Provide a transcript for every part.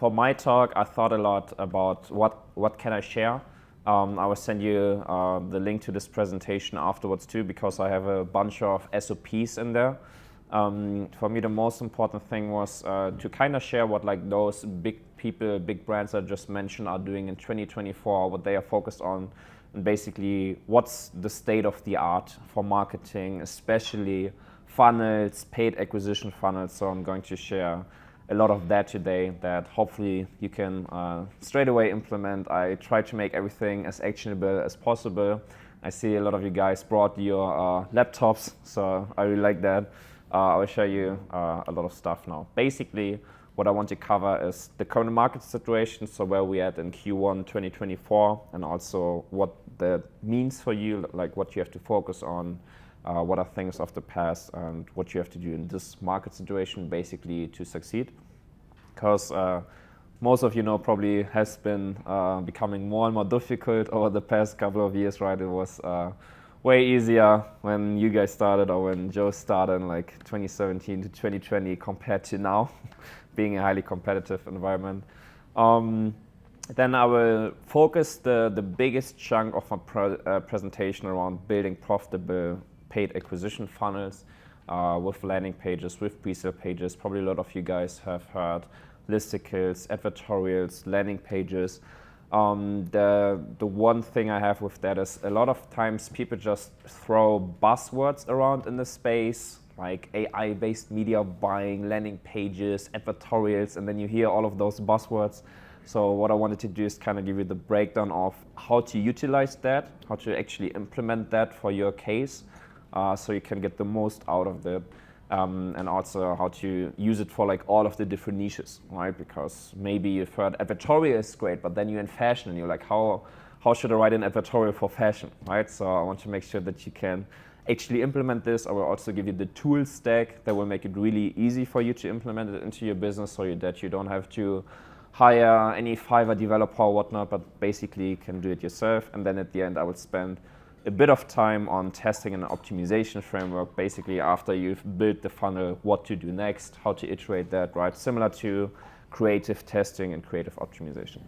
For my talk, I thought a lot about what can I share. I will send you the link to this presentation afterwards too, because I have a bunch of SOPs in there. For me, the most important thing was to kind of share what like those big people, big brands I just mentioned are doing in 2024, what they are focused on, and basically what's the state of the art for marketing, especially funnels, paid acquisition funnels. So I'm going to share a lot of that today that hopefully you can straight away implement. I try to make everything as actionable as possible. I see a lot of you guys brought your laptops, so I really like that. I will show you a lot of stuff now. Basically, what I want to cover is the current market situation, so where we at in Q1 2024, and also what that means for you, like what you have to focus on, what are things of the past, and what you have to do in this market situation basically to succeed. Because most of you know probably has been becoming more and more difficult over the past couple of years, right? It was way easier when you guys started or when Joe started in like 2017 to 2020 compared to now, being a highly competitive environment. Then I will focus the biggest chunk of my presentation around building profitable paid acquisition funnels with landing pages, with pre-sale pages. Probably a lot of you guys have heard listicles, advertorials, landing pages. The one thing I have with that is a lot of times people just throw buzzwords around in the space, like AI-based media buying, landing pages, advertorials, and then you hear all of those buzzwords. So what I wanted to do is kind of give you the breakdown of how to utilize that, how to actually implement that for your case, so you can get the most out of it, and also how to use it for like all of the different niches, right? Because maybe you've heard advertorial is great, but then you're in fashion and you're like, how should I write an advertorial for fashion, right? So I want to make sure that you can actually implement this. I will also give you the tool stack that will make it really easy for you to implement it into your business, so that you don't have to hire any Fiverr developer or whatnot, but basically you can do it yourself. And then at the end, I will spend a bit of time on testing an optimization framework, basically after you've built the funnel, what to do next, how to iterate that, right? Similar to creative testing and creative optimization.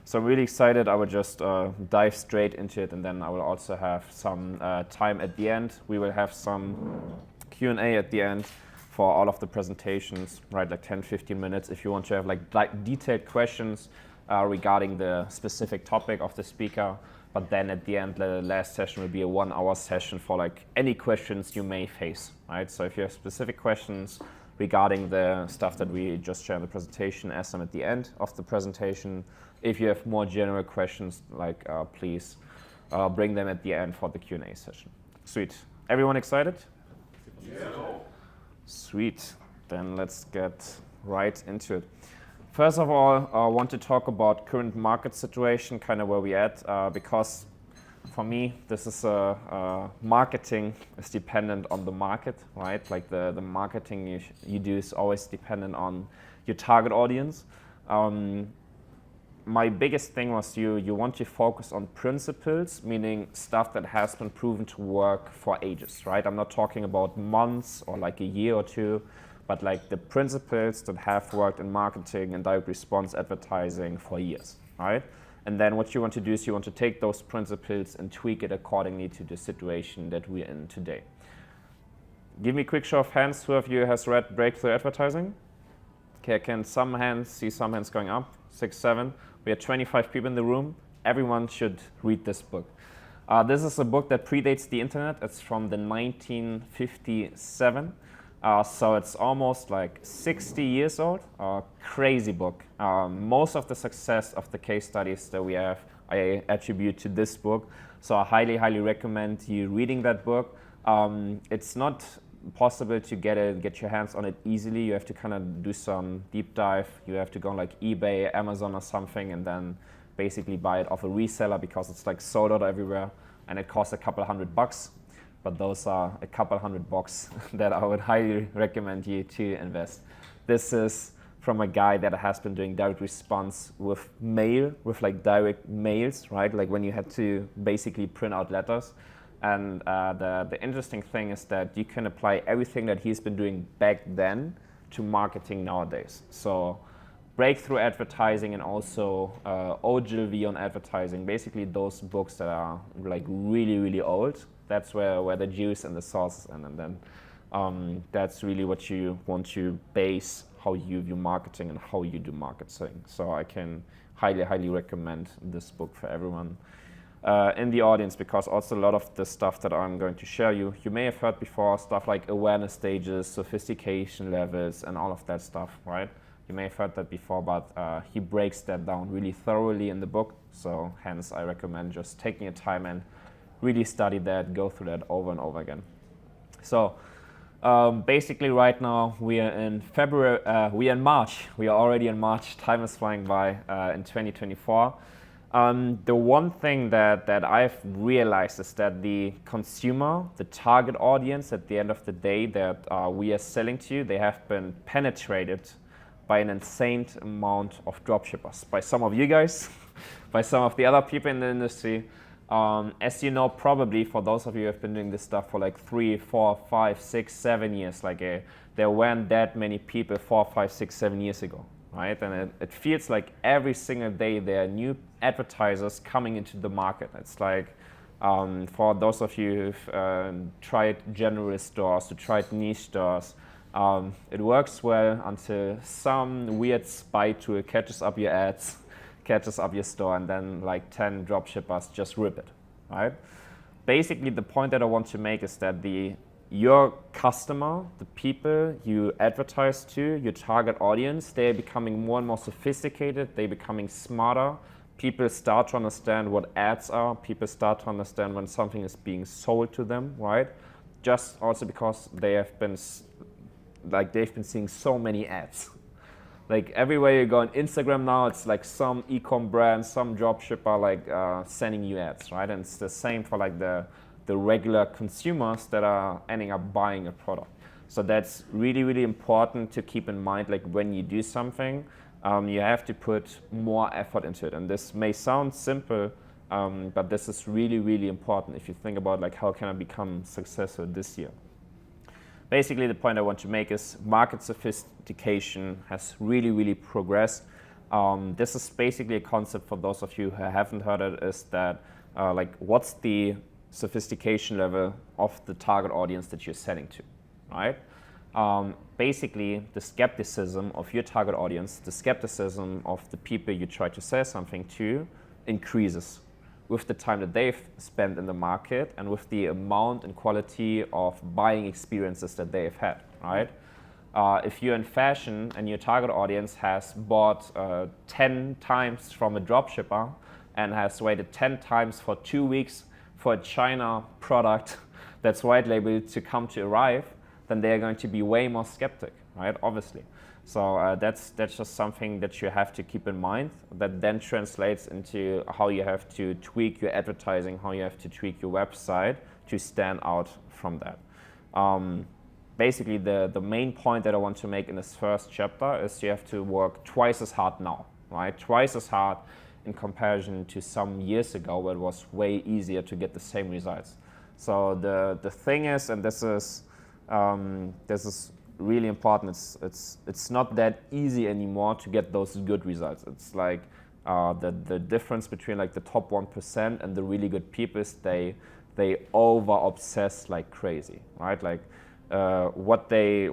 So I'm really excited. I will just dive straight into it, and then I will also have some time at the end. We will have some Q&A at the end for all of the presentations, right? Like 10, 15 minutes if you want to have like detailed questions regarding the specific topic of the speaker. But then at the end, the last session will be a 1 hour session for like any questions you may face, right? So if you have specific questions regarding the stuff that we just shared in the presentation, ask them at the end of the presentation. If you have more general questions, like please bring them at the end for the Q&A session. Sweet. Everyone excited? Yeah. Sweet. Then let's get right into it. First of all, I want to talk about current market situation, kind of where we're at, because for me, this is marketing is dependent on the market, right? Like the marketing you do is always dependent on your target audience. My biggest thing was you want to focus on principles, meaning stuff that has been proven to work for ages, right? I'm not talking about months or like a year or two, but like the principles that have worked in marketing and direct response advertising for years, right? And then what you want to do is you want to take those principles and tweak it accordingly to the situation that we're in today. Give me a quick show of hands. Who of you has read Breakthrough Advertising? Okay, I can see some hands going up, 6, 7. We have 25 people in the room. Everyone should read this book. This is a book that predates the internet. It's from the 1957. So it's almost like 60 years old. Crazy book. Most of the success of the case studies that we have, I attribute to this book. So I highly, highly recommend you reading that book. It's not possible to get your hands on it easily. You have to kind of do some deep dive. You have to go on like eBay, Amazon or something, and then basically buy it off a reseller because it's like sold out everywhere, and it costs a couple $100. But those are a couple $100 that I would highly recommend you to invest. This is from a guy that has been doing direct response with mail, with like direct mails, right? Like when you had to basically print out letters. And the interesting thing is that you can apply everything that he's been doing back then to marketing nowadays. So Breakthrough Advertising and also Ogilvy on Advertising. Basically those books that are like really, really old. That's where the juice and the sauce is in. And then that's really what you want to base how you view marketing and how you do marketing. So I can highly, highly recommend this book for everyone in the audience, because also a lot of the stuff that I'm going to share you may have heard before, stuff like awareness stages, sophistication levels, and all of that stuff, right? You may have heard that before, but he breaks that down really thoroughly in the book. So hence I recommend just taking your time and really study that, go through that over and over again. So basically right now we are in February, we are in March. We are already in March. Time is flying by in 2024. The one thing that I've realized is that the consumer, the target audience at the end of the day that we are selling to, they have been penetrated by an insane amount of dropshippers, by some of you guys, by some of the other people in the industry. As you know, probably for those of you who have been doing this stuff for like 3, 4, 5, 6, 7 years, like there weren't that many people 4, 5, 6, 7 years ago, right? And it feels like every single day there are new advertisers coming into the market. It's like for those of you who've tried generalist stores, who tried niche stores, it works well until some weird spy tool catches up your ads, catches up your store, and then like 10 dropshippers just rip it, right? Basically, the point that I want to make is that your customer, the people you advertise to, your target audience, they're becoming more and more sophisticated, they're becoming smarter. People start to understand what ads are, people start to understand when something is being sold to them, right? Just also because they've been seeing so many ads. Like everywhere you go on Instagram now, it's like some e-com brand, some dropshipper like sending you ads, right? And it's the same for like the regular consumers that are ending up buying a product. So that's really, really important to keep in mind. Like when you do something, you have to put more effort into it. And this may sound simple, but this is really, really important if you think about like how can I become successful this year. Basically, the point I want to make is market sophistication has really, really progressed. This is basically a concept for those of you who haven't heard it, is that like what's the sophistication level of the target audience that you're selling to, right? Basically, the skepticism of your target audience, the skepticism of the people you try to sell something to increases with the time that they've spent in the market and with the amount and quality of buying experiences that they've had, right? If you're in fashion and your target audience has bought 10 times from a dropshipper and has waited 10 times for 2 weeks for a China product that's white labeled to come to arrive, then they're going to be way more skeptic, right? Obviously. So that's just something that you have to keep in mind, that then translates into how you have to tweak your advertising, how you have to tweak your website to stand out from that. Basically, the main point that I want to make in this first chapter is you have to work twice as hard now, right? Twice as hard in comparison to some years ago where it was way easier to get the same results. So the thing is, and this is really important, it's not that easy anymore to get those good results. It's like the difference between like the top 1% and the really good people is they over obsess like crazy, right? Like what they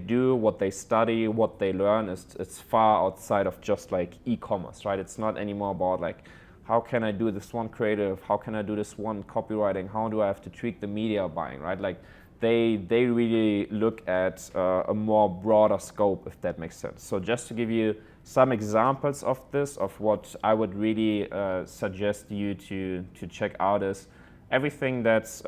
do, what they study, what they learn it's far outside of just like e-commerce, right? It's not anymore about like how can I do this one creative, how can I do this one copywriting, how do I have to tweak the media buying, right? Like they really look at a more broader scope, if that makes sense. So just to give you some examples of this, of what I would really suggest you to check out is everything that's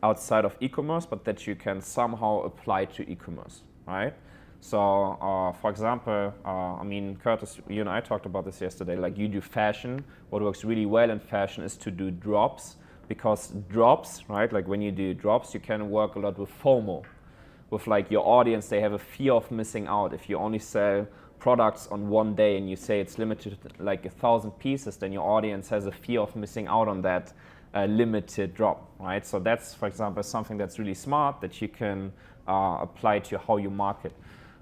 outside of e-commerce, but that you can somehow apply to e-commerce, right? So for example, I mean, Curtis, you and I talked about this yesterday, like you do fashion. What works really well in fashion is to do drops. Because drops, right, like when you do drops, you can work a lot with FOMO. With like your audience, they have a fear of missing out. If you only sell products on one day and you say it's limited to like 1,000 pieces, then your audience has a fear of missing out on that limited drop, right? So that's, for example, something that's really smart that you can apply to how you market.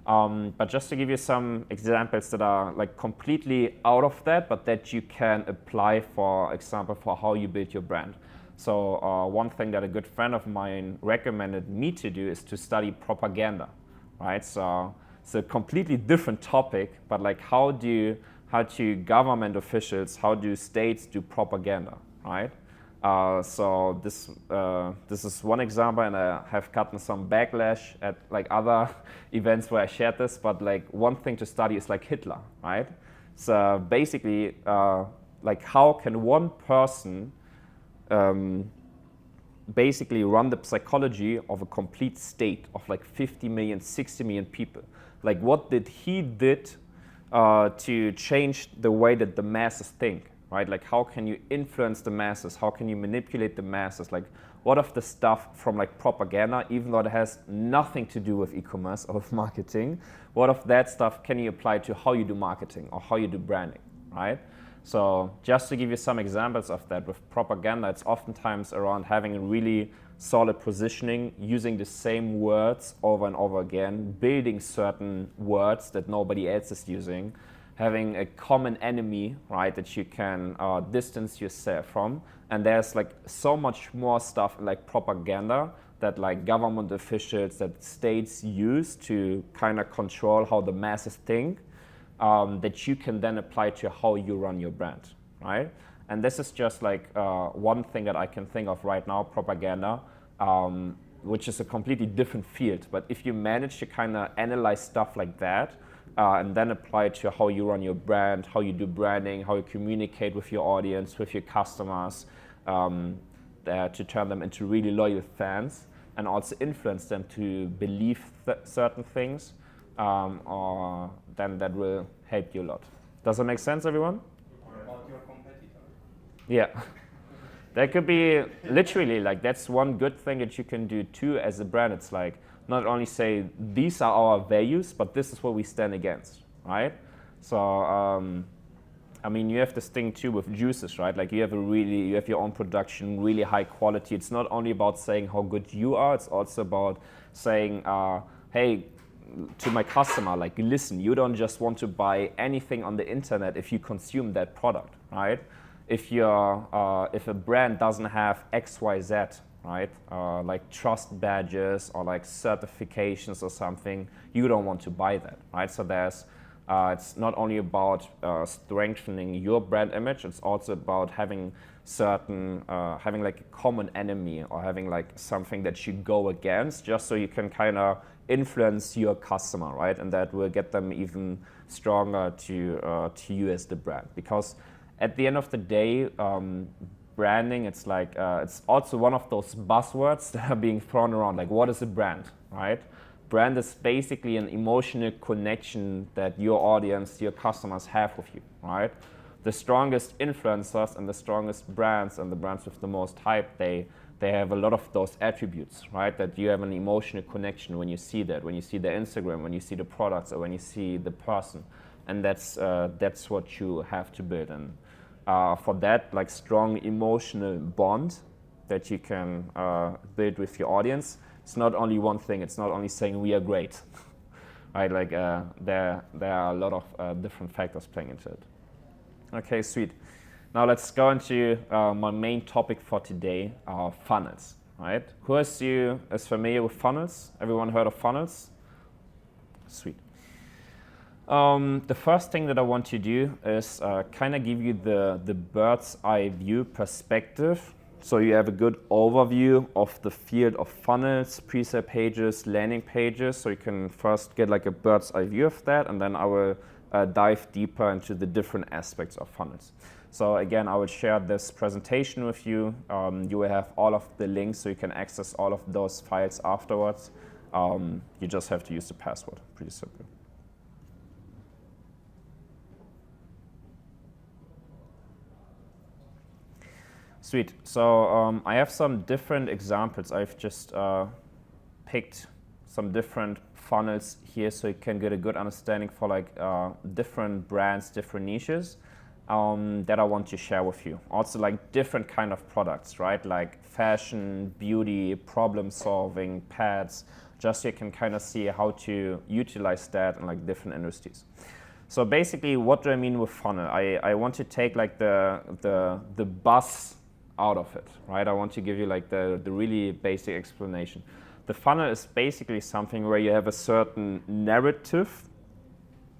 But just to give you some examples that are like completely out of that, but that you can apply, for example, for how you build your brand. So one thing that a good friend of mine recommended me to do is to study propaganda, right? So it's a completely different topic, but like how do government officials, how do states do propaganda, right? So this is one example, and I have gotten some backlash at like other events where I shared this. But like one thing to study is like Hitler, right? So basically, like how can one person basically run the psychology of a complete state of like 50 million, 60 million people? Like what did he did to change the way that the masses think? Right? Like how can you influence the masses? How can you manipulate the masses? Like what of the stuff from like propaganda, even though it has nothing to do with e-commerce or with marketing, what of that stuff can you apply to how you do marketing or how you do branding, right? So just to give you some examples of that, with propaganda, it's oftentimes around having a really solid positioning, using the same words over and over again, building certain words that nobody else is using, having a common enemy, right, that you can distance yourself from. And there's like so much more stuff like propaganda that like government officials, that states use to kind of control how the masses think, that you can then apply to how you run your brand, right? And this is just like one thing that I can think of right now, propaganda, which is a completely different field. But if you manage to kind of analyze stuff like that, and then apply it to how you run your brand, how you do branding, how you communicate with your audience, with your customers, to turn them into really loyal fans, and also influence them to believe certain things, or then that will help you a lot. Does that make sense, everyone? Or about your competitor. Yeah. That could be literally like, that's one good thing that you can do too as a brand. It's like, not only say these are our values, but this is what we stand against, right? So, I mean, you have this thing too with juices, right? Like you have your own production, really high quality. It's not only about saying how good you are, it's also about saying, hey, to my customer, like, listen, you don't just want to buy anything on the internet if you consume that product, right? If a brand doesn't have X, Y, Z, right? Like trust badges or like certifications or something, you don't want to buy that, right? So it's not only about strengthening your brand image, it's also about having having like a common enemy, or having like something that you go against, just so you can kind of influence your customer, right? And that will get them even stronger to you as the brand. Because at the end of the day, branding, it's like, it's also one of those buzzwords that are being thrown around. Like, what is a brand, right? Brand is basically an emotional connection that your audience, your customers have with you, right? The strongest influencers and the strongest brands, and the brands with the most hype, they have a lot of those attributes, right? That you have an emotional connection when you see that, when you see their Instagram, when you see the products, or when you see the person. And that's what you have to build. And for that, like, strong emotional bond that you can build with your audience, it's not only one thing. It's not only saying we are great, right? Like there are a lot of different factors playing into it. Okay, sweet. Now let's go into my main topic for today, funnels, right? Who is familiar with funnels? Everyone heard of funnels? Sweet. The first thing that I want to do is kind of give you the bird's eye view perspective. So you have a good overview of the field of funnels, pre-sale pages, landing pages. So you can first get like a bird's eye view of that, and then I will dive deeper into the different aspects of funnels. So again, I will share this presentation with you. You will have all of the links, so you can access all of those files afterwards. You just have to use the password, pretty simple. Sweet. So I have some different examples. I've just picked some different funnels here, so you can get a good understanding for like different brands, different niches that I want to share with you. Also like different kind of products, right? Like fashion, beauty, problem solving, pets. just so you can kind of see how to utilize that in like different industries. So basically, what do I mean with funnel? I want to take like the buzz out of it, right? I want to give you like the really basic explanation. The funnel is basically something where you have a certain narrative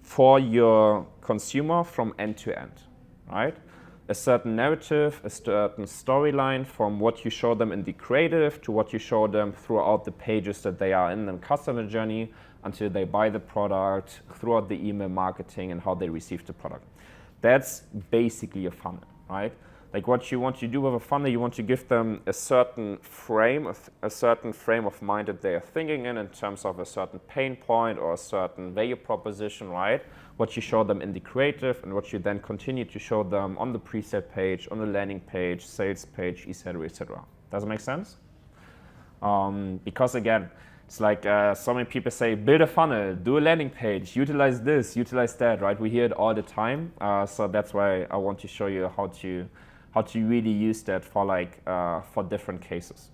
for your consumer from end to end, right? A certain narrative, a certain storyline from what you show them in the creative to what you show them throughout the pages that they are in the customer journey until they buy the product, throughout the email marketing and how they receive the product. That's basically a funnel, right? Like what you want to do with a funnel, you want to give them a certain frame of mind that they are thinking in terms of a certain pain point or a certain value proposition, right? What you show them in the creative and what you then continue to show them on the preset page, on the landing page, sales page, etc., etc. Does it make sense? Because again, it's like so many people say, build a funnel, do a landing page, utilize this, utilize that, right? We hear it all the time. So that's why I want to show you how to really use that for like for different cases.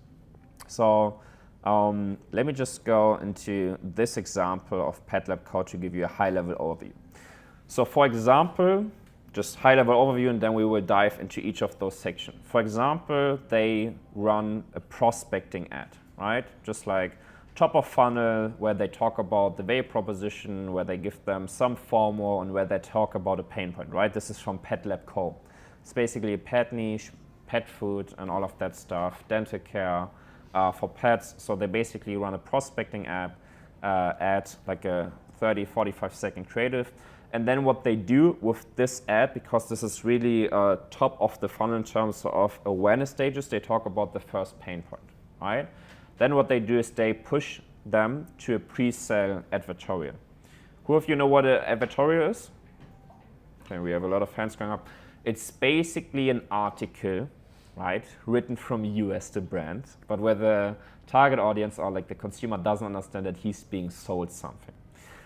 So let me just go into this example of PetLab Code to give you a high-level overview. So for example, just high-level overview, and then we will dive into each of those sections. For example, they run a prospecting ad, right? Just like top of funnel, where they talk about the value proposition, where they give them some FOMO, and where they talk about a pain point, right? This is from PetLab Co. It's basically a pet niche, pet food, and all of that stuff, dental care for pets. So they basically run a prospecting ad, like a 30, 45-second creative. And then what they do with this ad, because this is really top of the funnel in terms of awareness stages, they talk about the first pain point, right? Then what they do is they push them to a pre-sale advertorial. Who of you know what an advertorial is? Okay, we have a lot of hands going up. It's basically an article, right, written from you as the brand, but where the target audience or like the consumer doesn't understand that he's being sold something.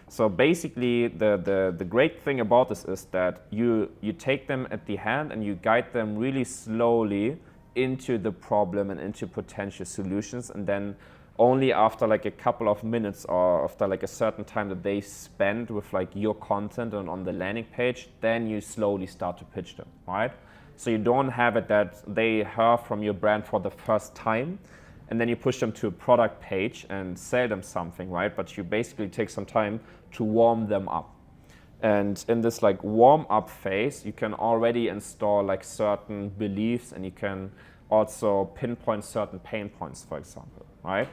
So basically, the great thing about this is that you take them at the hand and you guide them really slowly into the problem and into potential solutions, and then only after like a couple of minutes or after like a certain time that they spend with like your content and on the landing page, then you slowly start to pitch them, right? So you don't have it that they hear from your brand for the first time and then you push them to a product page and sell them something, right? But you basically take some time to warm them up. And in this like warm up phase, you can already install like certain beliefs, and you can also pinpoint certain pain points, for example, right?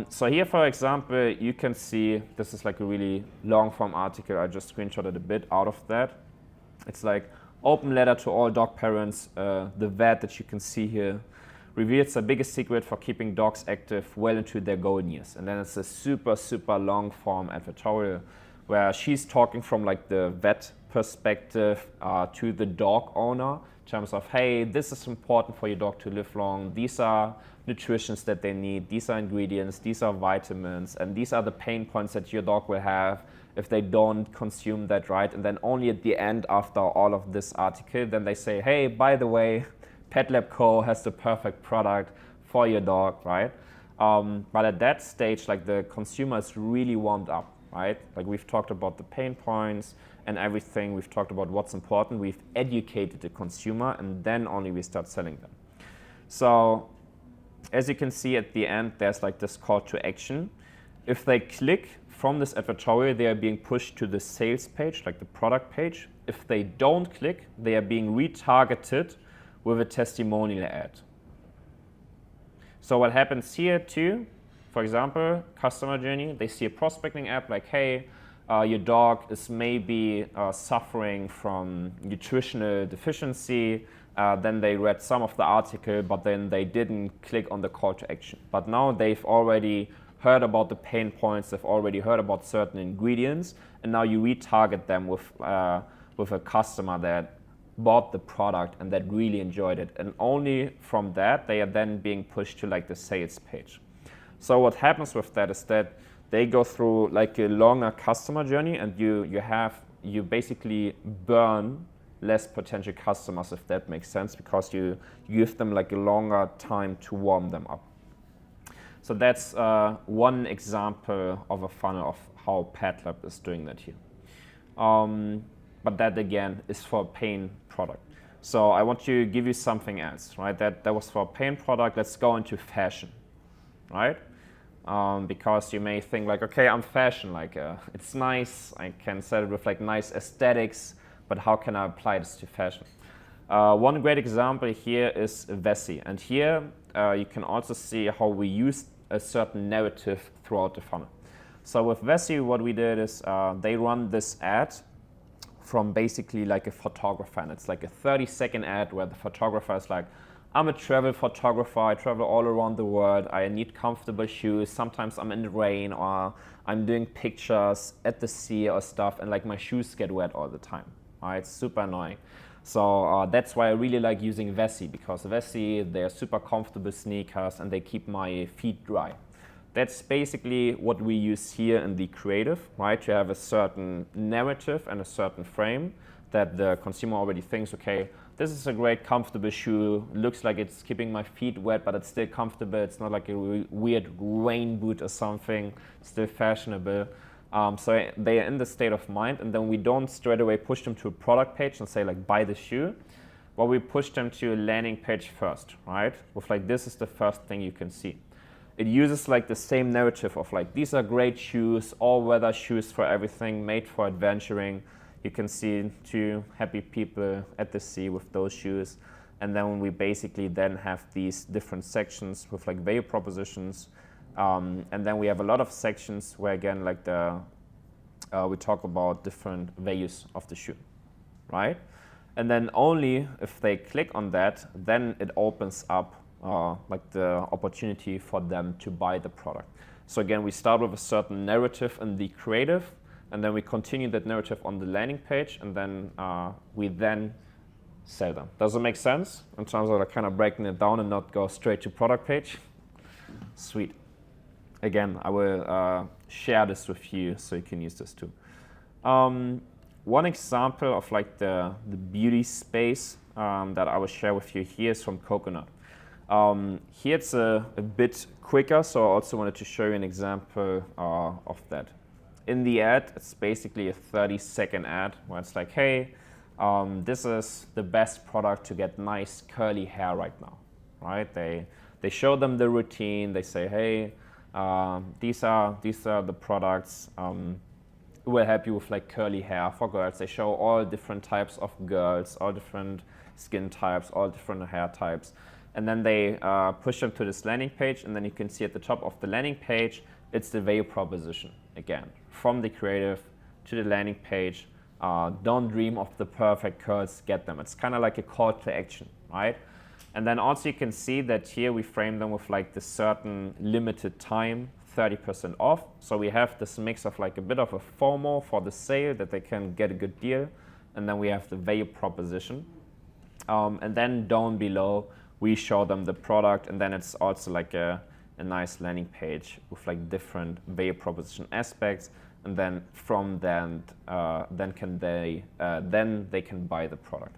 So here, for example, you can see, this is like a really long form article. I just screenshotted a bit out of that. It's like open letter to all dog parents. The vet that you can see here reveals the biggest secret for keeping dogs active well into their golden years. And then it's a super, super long form advertorial where she's talking from like the vet perspective to the dog owner in terms of, hey, this is important for your dog to live long. These are nutritions that they need. These are ingredients. These are vitamins. And these are the pain points that your dog will have if they don't consume that, right? And then only at the end, after all of this article, then they say, hey, by the way, PetLab Co. has the perfect product for your dog, right? But at that stage, like the consumer is really warmed up, right? Like we've talked about the pain points and everything. We've talked about what's important. We've educated the consumer, and then only we start selling them. So as you can see at the end, there's like this call to action. If they click from this advertorial, they are being pushed to the sales page, like the product page. If they don't click, they are being retargeted with a testimonial ad. So what happens here too, for example, customer journey, they see a prospecting app like, hey, your dog is maybe suffering from nutritional deficiency. Then they read some of the article, but then they didn't click on the call to action. But now they've already heard about the pain points, they've already heard about certain ingredients, and now you retarget them with a customer that bought the product and that really enjoyed it. And only from that, they are then being pushed to like the sales page. So what happens with that is that they go through like a longer customer journey, and you basically burn less potential customers, if that makes sense, because you give them like a longer time to warm them up. So that's one example of a funnel of how PadLab is doing that here. But that again is for a pain product. So I want to give you something else, right? That was for a pain product. Let's go into fashion, right? Because you may think like, okay, I'm fashion, like it's nice. I can set it with like nice aesthetics, but how can I apply this to fashion? One great example here is Vessi, and here you can also see how we use a certain narrative throughout the funnel. So with Vessi, what we did is they run this ad from basically like a photographer, and it's like a 30-second ad where the photographer is like, I'm a travel photographer, I travel all around the world, I need comfortable shoes, sometimes I'm in the rain or I'm doing pictures at the sea or stuff, and like my shoes get wet all the time, right? It's super annoying. So that's why I really like using Vessi, because Vessi, they're super comfortable sneakers and they keep my feet dry. That's basically what we use here in the creative, right? To have a certain narrative and a certain frame that the consumer already thinks, okay, this is a great comfortable shoe, looks like it's keeping my feet wet, but it's still comfortable. It's not like a weird rain boot or something, it's still fashionable. So they are in the state of mind, and then we don't straight away push them to a product page and say like, buy the shoe. But we push them to a landing page first, right? With like, this is the first thing you can see. It uses like the same narrative of like, these are great shoes, all weather shoes for everything, made for adventuring. You can see two happy people at the sea with those shoes. And then we basically then have these different sections with like value propositions. And then we have a lot of sections where again, like we talk about different values of the shoe, right? And then only if they click on that, then it opens up like the opportunity for them to buy the product. So again, we start with a certain narrative in the creative, and then we continue that narrative on the landing page, and then we then sell them. Does it make sense in terms of like kind of breaking it down and not go straight to product page? Sweet. Again, I will share this with you so you can use this too. One example of like the beauty space that I will share with you here is from Coconut. Here it's a bit quicker, so I also wanted to show you an example of that. In the ad, it's basically a 30-second ad where it's like, hey, this is the best product to get nice curly hair right now, right? They show them the routine. They say, hey, these are the products. It will help you with like curly hair for girls. They show all different types of girls, all different skin types, all different hair types. And then they push them to this landing page, and then you can see at the top of the landing page, it's the value proposition again. From the creative to the landing page, don't dream of the perfect curls, get them. It's kind of like a call to action, right? And then also you can see that here we frame them with like this certain limited time, 30% off. So we have this mix of like a bit of a FOMO for the sale that they can get a good deal. And then we have the value proposition. And then down below, we show them the product, and then it's also like a nice landing page with like different value proposition aspects. And then from then, then they can buy the product.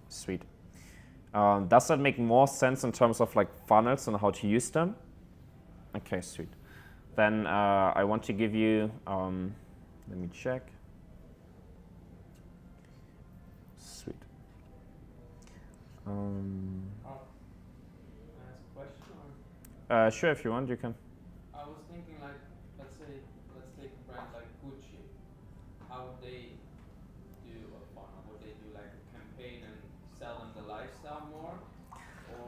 Sweet. Does that make more sense in terms of like funnels and how to use them? Okay, sweet. Then I want to give you, let me check. Sweet. Can I ask a question? Or? Sure, if you want, you can. I was thinking like, let's take a brand like Gucci. How would they do a funnel? Would they do like a campaign and sell them the lifestyle more?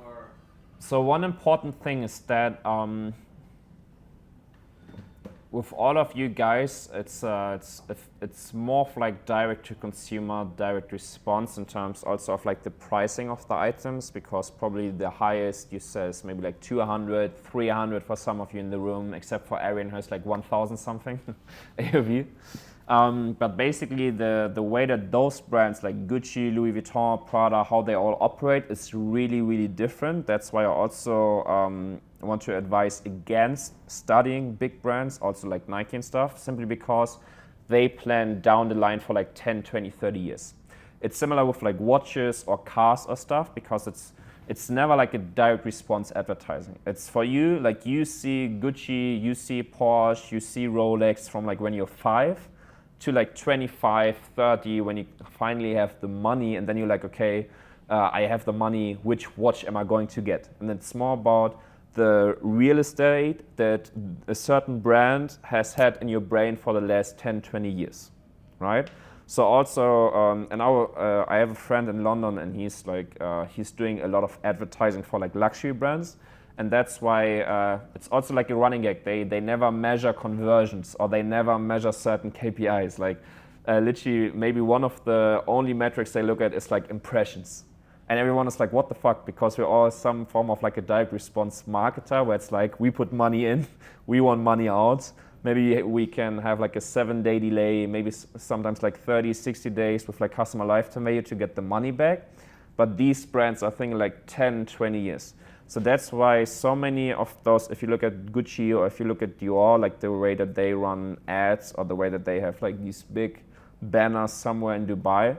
Or So one important thing is that with all of you guys, it's more of like direct to consumer, direct response in terms also of like the pricing of the items, because probably the highest you sell is maybe like 200, 300 for some of you in the room, except for Arian who has like 1,000 something AOV. But basically the way that those brands like Gucci, Louis Vuitton, Prada, how they all operate is really, really different. That's why I also want to advise against studying big brands, also like Nike and stuff, simply because they plan down the line for like 10, 20, 30 years. It's similar with like watches or cars or stuff, because it's never like a direct response advertising. It's for you, like you see Gucci, you see Porsche, you see Rolex from like when you're 5 to like 25, 30, when you finally have the money, and then you're like, okay, I have the money, which watch am I going to get? And it's more about the real estate that a certain brand has had in your brain for the last 10, 20 years, right? So also, I have a friend in London, and he's like, he's doing a lot of advertising for like luxury brands, and that's why it's also like a running gag. They never measure conversions, or they never measure certain KPIs. Like literally, maybe one of the only metrics they look at is like impressions, and everyone is like, what the fuck? Because we're all some form of like a direct response marketer, where it's like we put money in, we want money out. Maybe we can have like a 7-day delay, maybe sometimes like 30, 60 days with like customer lifetime value to get the money back. But these brands are thinking like 10, 20 years. So that's why so many of those, if you look at Gucci or if you look at Dior, like the way that they run ads or the way that they have like these big banners somewhere in Dubai,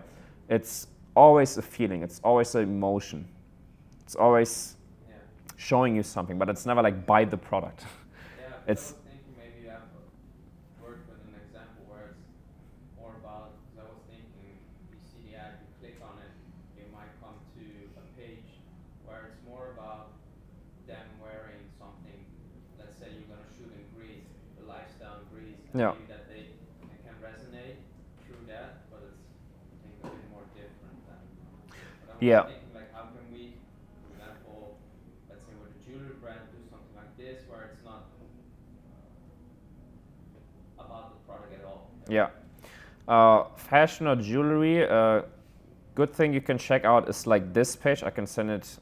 it's always a feeling, it's always an emotion. It's always showing you something, but it's never like buy the product. It's yeah. That they can resonate through that, but it's I think a bit more different than. But I was thinking like, how can we, for example, let's say with a jewelry brand, do something like this where it's not about the product at all. Yeah, fashion or jewelry. Good thing you can check out is like this page. I can send it.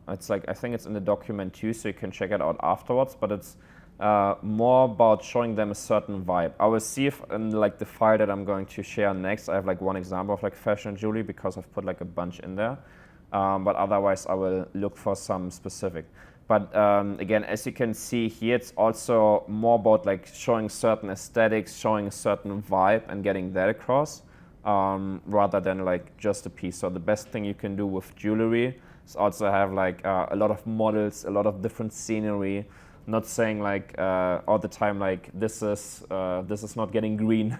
It's like, I think it's in the document too, so you can check it out afterwards. But it's more about showing them a certain vibe. I will see if in like the file that I'm going to share next, I have like one example of like fashion and jewelry, because I've put like a bunch in there. But otherwise I will look for some specific. But again, as you can see here, it's also more about like showing certain aesthetics, showing a certain vibe and getting that across, rather than like just a piece. So the best thing you can do with jewelry is also have like a lot of models, a lot of different scenery. Not saying like all the time like this is not getting green,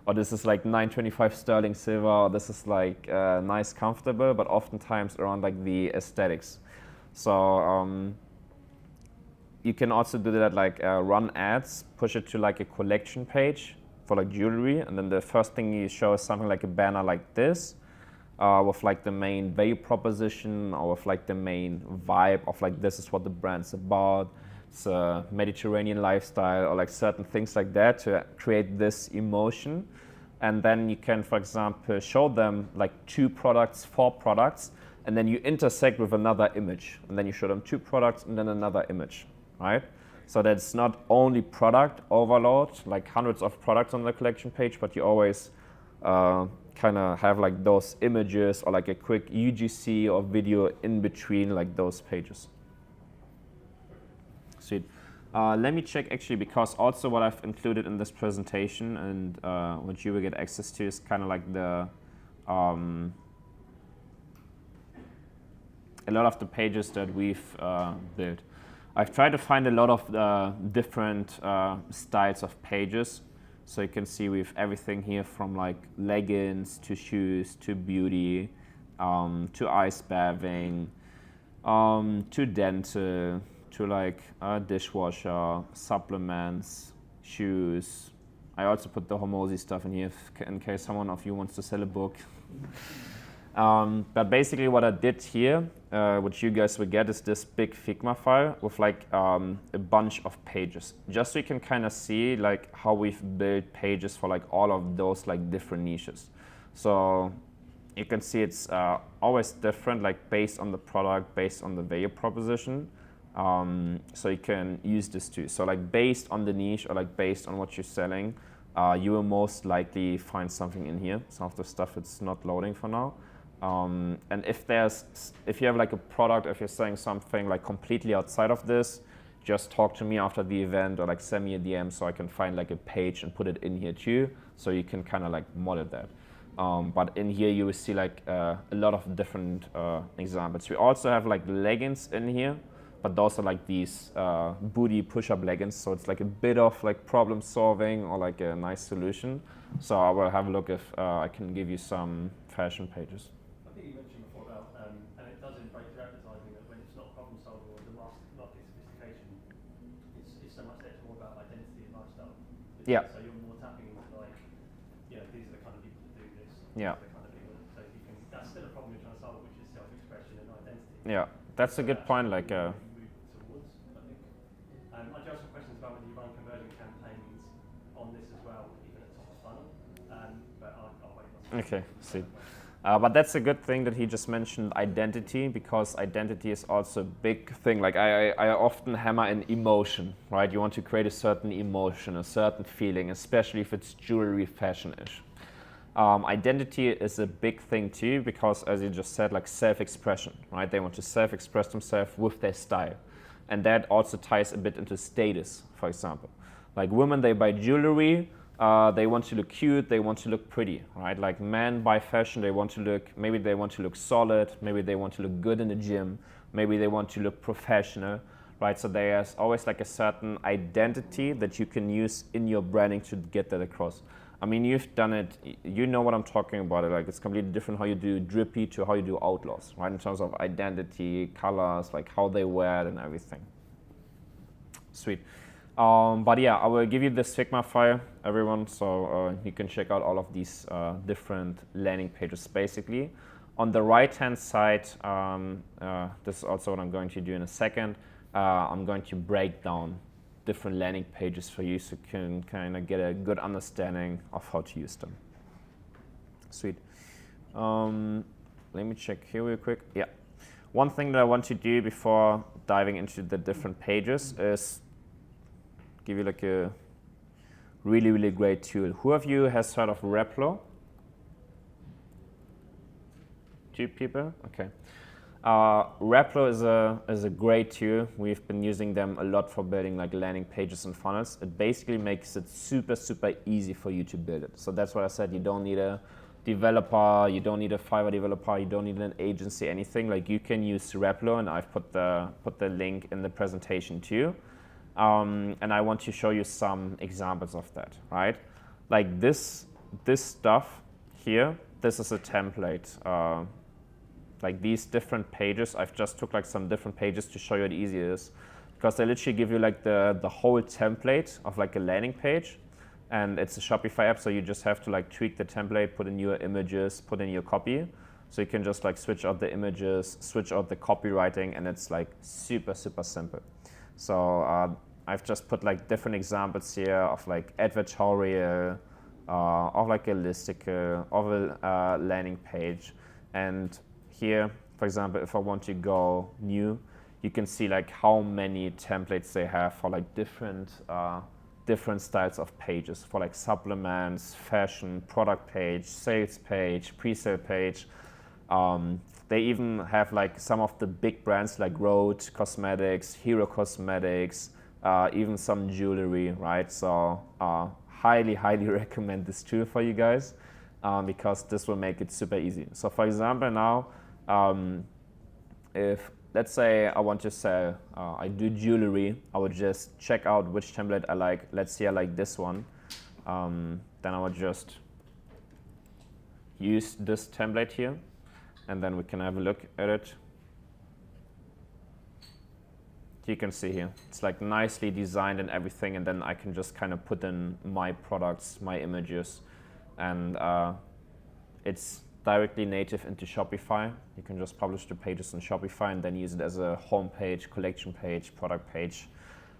or this is like 925 sterling silver, or this is like nice comfortable, but oftentimes around like the aesthetics. So you can also do that like run ads, push it to like a collection page for like jewelry, and then the first thing you show is something like a banner like this, with like the main value proposition, or with like the main vibe of like this is what the brand's about. It's a Mediterranean lifestyle, or like certain things like that to create this emotion. And then you can, for example, show them like 2 products, 4 products, and then you intersect with another image. And then you show them 2 products and then another image, right? So that's not only product overload, like hundreds of products on the collection page, but you always kind of have like those images or like a quick UGC or video in between like those pages. Sweet. Let me check actually, because also what I've included in this presentation and what you will get access to is kind of like the a lot of the pages that we've built. I've tried to find a lot of different styles of pages. So you can see we have everything here from like leggings to shoes to beauty, to ice bathing, to dental, to like a dishwasher, supplements, shoes. I also put the Hormozy stuff in here in case someone of you wants to sell a book. But basically what I did here, which you guys will get, is this big Figma file with like a bunch of pages. Just so you can kind of see like how we've built pages for like all of those like different niches. So you can see it's always different, like based on the product, based on the value proposition. So you can use this too. So like based on the niche or like based on what you're selling, you will most likely find something in here. Some of the stuff it's not loading for now. And if you have like a product, if you're selling something like completely outside of this, just talk to me after the event or like send me a DM so I can find like a page and put it in here too. So you can kind of like model that. But in here you will see like a lot of different examples. We also have like leggings in here, but those are like these booty push-up leggings. So it's like a bit of like problem solving or like a nice solution. So I will have a look if I can give you some fashion pages. I think you mentioned before about, and it does embrace your advertising, that when it's not problem solving or the market sophistication, it's so much that it's more about identity and lifestyle. Yeah. So you're more tapping into like, you know, these are the kind of people that do this. Yeah. The kind of people that, so you can, that's still a problem you're trying to solve, which is self-expression and identity. Yeah, that's a good point. Like. Move towards, I think. I do have some questions about whether you run conversion campaigns on this as well, even at top of funnel. But I'll wait. Okay, see. But that's a good thing that he just mentioned identity, because identity is also a big thing. Like I often hammer in emotion, right? You want to create a certain emotion, a certain feeling, especially if it's jewelry fashion-ish. Identity is a big thing too, because as you just said, like self-expression, right? They want to self-express themselves with their style. And that also ties a bit into status, for example. Like women, they buy jewelry, they want to look cute, they want to look pretty, right? Like men buy fashion, maybe they want to look solid, maybe they want to look good in the gym, maybe they want to look professional, right? So there's always like a certain identity that you can use in your branding to get that across. I mean, you've done it, you know what I'm talking about. Like it's completely different how you do drippy to how you do outlaws, right? In terms of identity, colors, like how they wear it and everything. Sweet. But yeah, I will give you this Figma file, everyone, so you can check out all of these different landing pages basically. On the right-hand side, this is also what I'm going to do in a second. I'm going to break down different landing pages for you so you can kind of get a good understanding of how to use them. Sweet. Let me check here real quick. Yeah. One thing that I want to do before diving into the different pages is give you like a really, really great tool. Who of you has heard of Replo? 2 people? Okay. Replo is a great tool. We've been using them a lot for building like landing pages and funnels. It basically makes it super, super easy for you to build it. So that's what I said. You don't need a developer, you don't need a Fiverr developer, you don't need an agency, anything. Like you can use Replo, and I've put the link in the presentation too. And I want to show you some examples of that, right? Like this stuff here, this is a template. Like these different pages, I've just took like some different pages to show you how easy it is, because they literally give you like the whole template of like a landing page, and it's a Shopify app, so you just have to like tweak the template, put in your images, put in your copy. So you can just like switch out the images, switch out the copywriting, and it's like super, super simple. So I've just put like different examples here of like advertorial, of like a listicle, of a landing page. And here, for example, if I want to go new, you can see like how many templates they have for like different styles of pages, for like supplements, fashion, product page, sales page, pre-sale page. They even have like some of the big brands like Rode Cosmetics, Hero Cosmetics, even some jewelry, right? So highly, highly recommend this tool for you guys, because this will make it super easy. So for example now, if let's say I want to sell, I do jewelry, I would just check out which template I like. Let's say I like this one. Then I would just use this template here, and then we can have a look at it. You can see here, it's like nicely designed and everything, and then I can just kind of put in my products, my images, and it's directly native into Shopify. You can just publish the pages on Shopify and then use it as a home page, collection page, product page.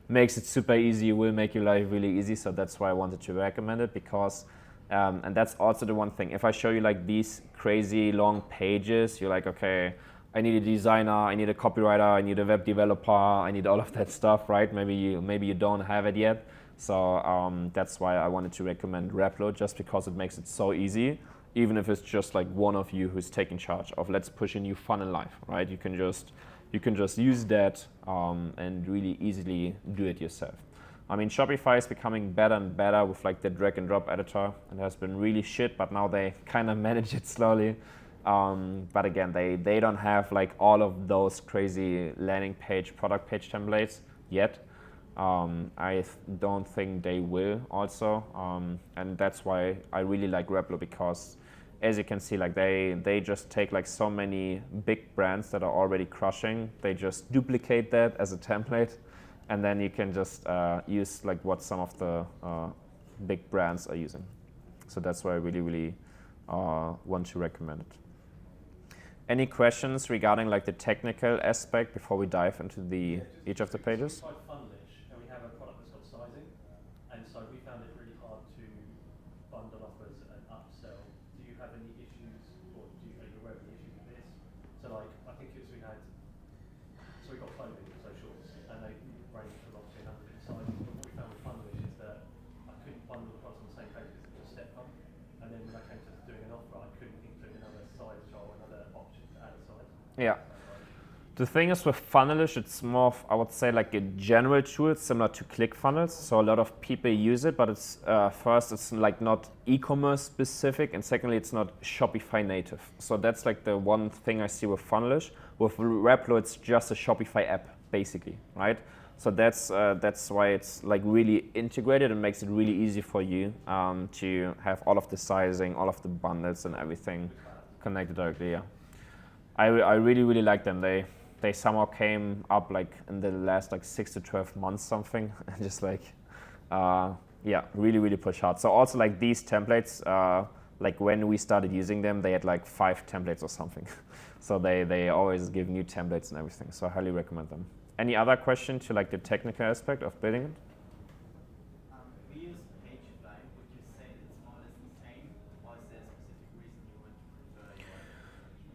Makes it super easy, will make your life really easy, so that's why I wanted to recommend it, because and that's also the one thing. If I show you like these crazy long pages, you're like, okay, I need a designer, I need a copywriter, I need a web developer, I need all of that stuff, right? Maybe you don't have it yet. So that's why I wanted to recommend Replo, just because it makes it so easy. Even if it's just like one of you who's taking charge of, let's push a new funnel live, right? You can just use that and really easily do it yourself. I mean, Shopify is becoming better and better with like the drag and drop editor. It has been really shit, but now they kind of manage it slowly. But again, they don't have like all of those crazy landing page, product page templates yet. I don't think they will also. And that's why I really like Replo, because as you can see, like they just take like so many big brands that are already crushing. They just duplicate that as a template. And then you can just use like what some of the big brands are using. So that's why I really, really want to recommend it. Any questions regarding like the technical aspect before we dive into each of the pages? We tried Funnelish, and we have a product that's got sizing, and so we found it really hard to bundle offers and upsell. Do you have any issues, or are you aware of the issues with this? So like, I think we got clothing, so shorts, and they range from obviously a number of different sizes. But what we found with Funnelish is that I couldn't bundle the products on the same page because it was a step up, and then when I came to doing an offer, I couldn't include another size chart or another option to add a size. Yeah. The thing is with Funnelish, it's more of, I would say, like a general tool similar to ClickFunnels. So a lot of people use it, but it's first, it's like not e-commerce specific, and secondly, it's not Shopify native. So that's like the one thing I see with Funnelish. With Replo, it's just a Shopify app, basically, right? So that's why it's like really integrated and makes it really easy for you to have all of the sizing, all of the bundles and everything connected directly. Yeah, I really, really like them. They somehow came up like in the last like 6 to 12 months something, and just like yeah, really, really push hard. So also like these templates, like when we started using them, they had like 5 templates or something. So they always give new templates and everything. So I highly recommend them. Any other question to like the technical aspect of building it? We use Pagefly. Would you say it's more or less the same, or is there a specific reason you would prefer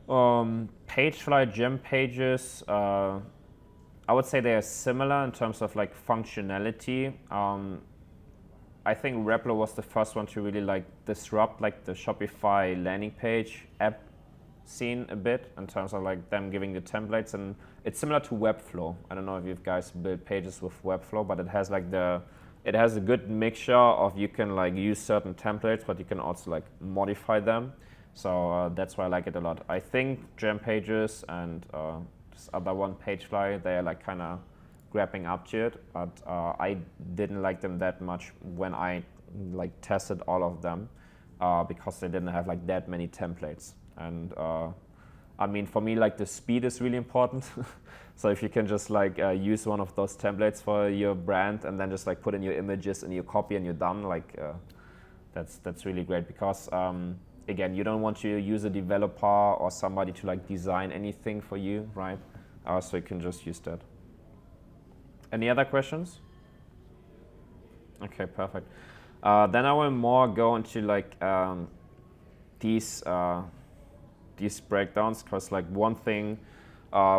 your Pagefly, gem pages, I would say they are similar in terms of like functionality. I think Replo was the first one to really like disrupt like the Shopify landing page app scene a bit in terms of like them giving the templates, and it's similar to Webflow. I don't know if you guys build pages with Webflow, but it has like it has a good mixture of you can like use certain templates, but you can also like modify them. So that's why I like it a lot. I think gem pages and this other one, Pagefly, they are like kind of grabbing up to it, but I didn't like them that much when I like tested all of them because they didn't have like that many templates. And I mean, for me, like the speed is really important. So if you can just like use one of those templates for your brand and then just like put in your images and your copy and you're done, like that's really great, because again, you don't want to use a developer or somebody to like design anything for you, right? So you can just use that. Any other questions? Okay, perfect. Then I will more go into like these breakdowns, because like one thing,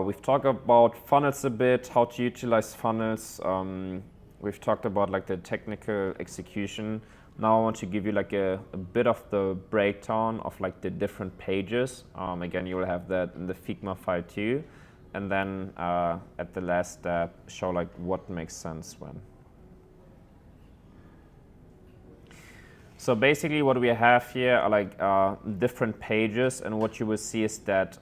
we've talked about funnels a bit, how to utilize funnels. We've talked about like the technical execution. Now I want to give you like a bit of the breakdown of like the different pages. Again, you will have that in the Figma file too. And then at the last step, show like what makes sense when. So basically what we have here are like different pages, and what you will see is that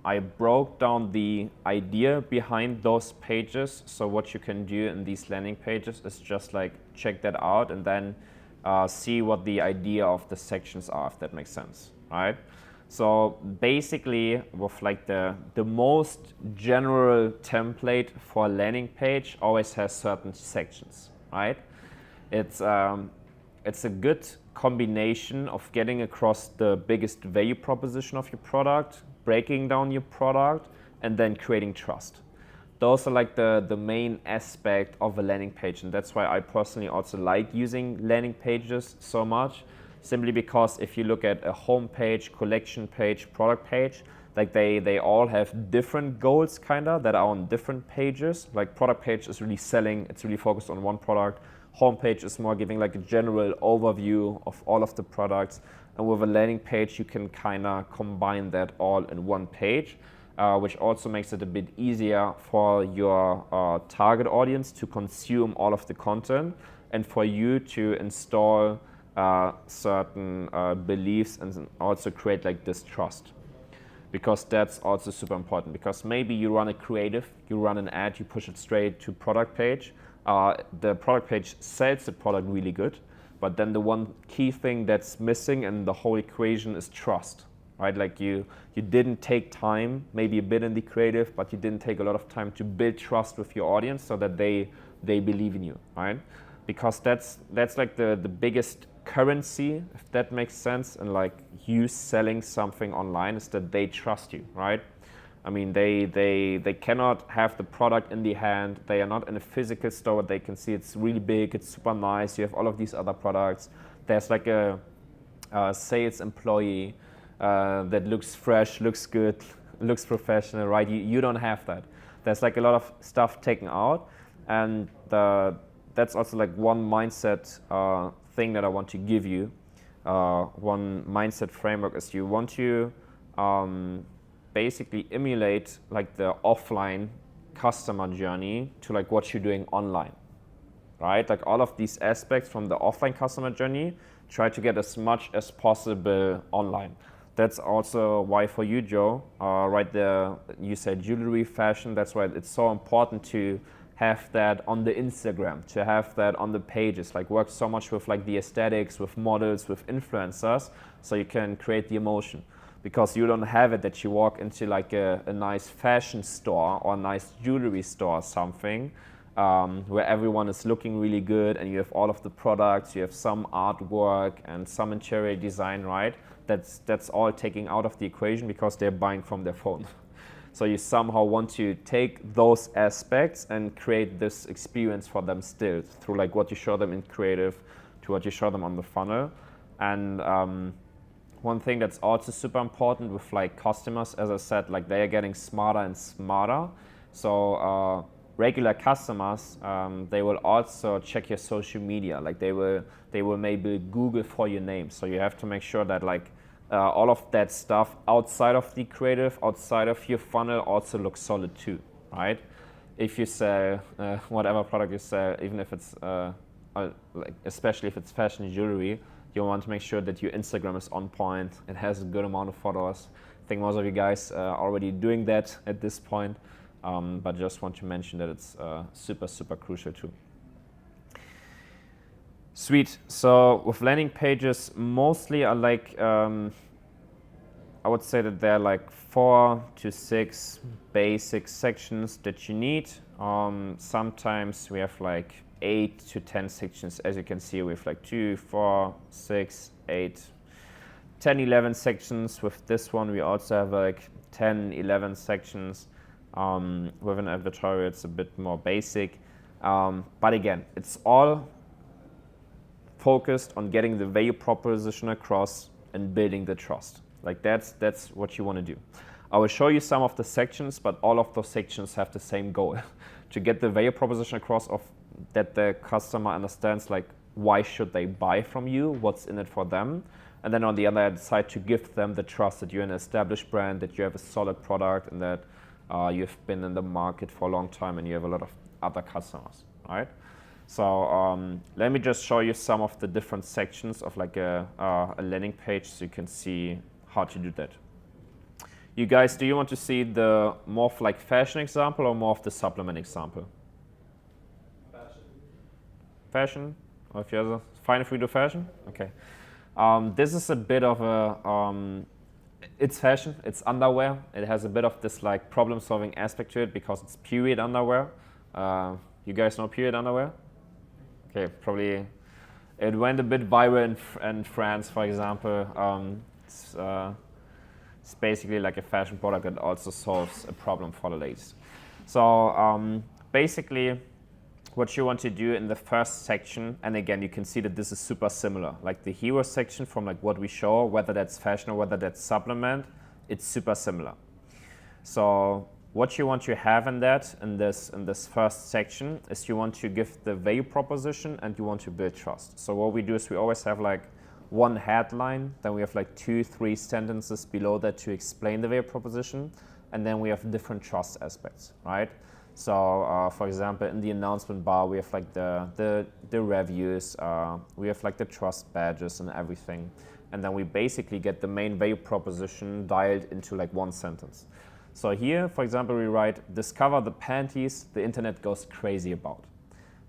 I broke down the idea behind those pages. So what you can do in these landing pages is just like check that out and then see what the idea of the sections are, if that makes sense, right? So basically with like the most general template for a landing page always has certain sections, right? It's a good combination of getting across the biggest value proposition of your product, breaking down your product, and then creating trust. Those are like the main aspect of a landing page, and that's why I personally also like using landing pages so much, simply because if you look at a home page, collection page, product page, like they all have different goals kinda that are on different pages. Like product page is really selling, it's really focused on one product. Homepage is more giving like a general overview of all of the products, and with a landing page you can kind of combine that all in one page. which also makes it a bit easier for your target audience to consume all of the content and for you to install certain beliefs and also create like this trust. Because that's also super important, because maybe you run a creative, you run an ad, you push it straight to product page. The product page sells the product really good, but then the one key thing that's missing in the whole equation is trust, right? Like you didn't take time, maybe a bit in the creative, but you didn't take a lot of time to build trust with your audience so that they believe in you, right? Because that's like the biggest currency, if that makes sense, and like you selling something online is that they trust you, right? I mean, they cannot have the product in the hand. They are not in a physical store. They can see it's really big, it's super nice. You have all of these other products. There's like a sales employee that looks fresh, looks good, looks professional, right? You don't have that. There's like a lot of stuff taken out, and that's also like one mindset thing that I want to give you. One mindset framework is you want to basically emulate like the offline customer journey to like what you're doing online, right? Like all of these aspects from the offline customer journey, try to get as much as possible online. That's also why for you, Joe, right there, you said jewelry, fashion. That's why it's so important to have that on the Instagram, to have that on the pages, like work so much with like the aesthetics, with models, with influencers, so you can create the emotion. Because you don't have it that you walk into like a nice fashion store or a nice jewelry store or something, where everyone is looking really good and you have all of the products, you have some artwork and some interior design, right? That's all taken out of the equation because they're buying from their phone. So you somehow want to take those aspects and create this experience for them still through like what you show them in creative to what you show them on the funnel. And one thing that's also super important with like customers, as I said, like they are getting smarter and smarter. So regular customers, they will also check your social media. Like they will maybe Google for your name. So you have to make sure that like all of that stuff outside of the creative, outside of your funnel also looks solid too, right? If you sell whatever product you sell, even if it's, like especially if it's fashion jewelry, you want to make sure that your Instagram is on point. It has a good amount of followers. I think most of you guys are already doing that at this point, but just want to mention that it's super, super crucial too. Sweet. So with landing pages, mostly I like, I would say that there are like 4 to 6 basic sections that you need. Sometimes we have like 8 to 10 sections. As you can see, we have like 2, 4, 6, 8, 10, 11 sections. With this one, we also have like 10, 11 sections. With an editorial, it's a bit more basic. But again, it's all focused on getting the value proposition across and building the trust. Like that's what you want to do. I will show you some of the sections, but all of those sections have the same goal to get the value proposition across of that the customer understands like why should they buy from you, what's in it for them. And then on the other side, to give them the trust that you're an established brand, that you have a solid product, and that you've been in the market for a long time and you have a lot of other customers, right? So let me just show you some of the different sections of like a landing page so you can see how to do that. You guys, do you want to see the more of like fashion example or more of the supplement example? Fashion. Fashion? Or if you're fine if we do fashion? Okay. This is a bit of a, it's fashion, it's underwear. It has a bit of this like problem solving aspect to it because it's period underwear. You guys know period underwear? Okay, probably it went a bit viral in France, for example. It's basically like a fashion product that also solves a problem for the ladies. So basically what you want to do in the first section, and again, you can see that this is super similar. Like the hero section from like what we show, whether that's fashion or whether that's supplement, it's super similar. So what you want to have in this first section is you want to give the value proposition and you want to build trust. So what we do is we always have like one headline, then we have like 2, 3 sentences below that to explain the value proposition, and then we have different trust aspects, right? So, for example, in the announcement bar, we have like the reviews, we have like the trust badges and everything. And then we basically get the main value proposition dialed into like one sentence. So here, for example, we write, discover the panties the internet goes crazy about.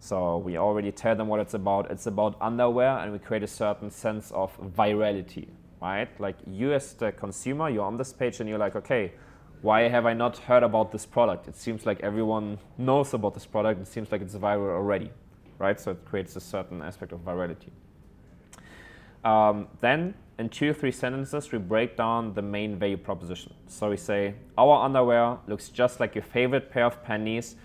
So we already tell them what it's about. It's about underwear, and we create a certain sense of virality, right? Like you as the consumer, you're on this page and you're like, okay, why have I not heard about this product? It seems like everyone knows about this product. It seems like it's viral already, right? So it creates a certain aspect of virality. Then in 2 or 3 sentences, we break down the main value proposition. So we say, our underwear looks just like your favorite pair of panties,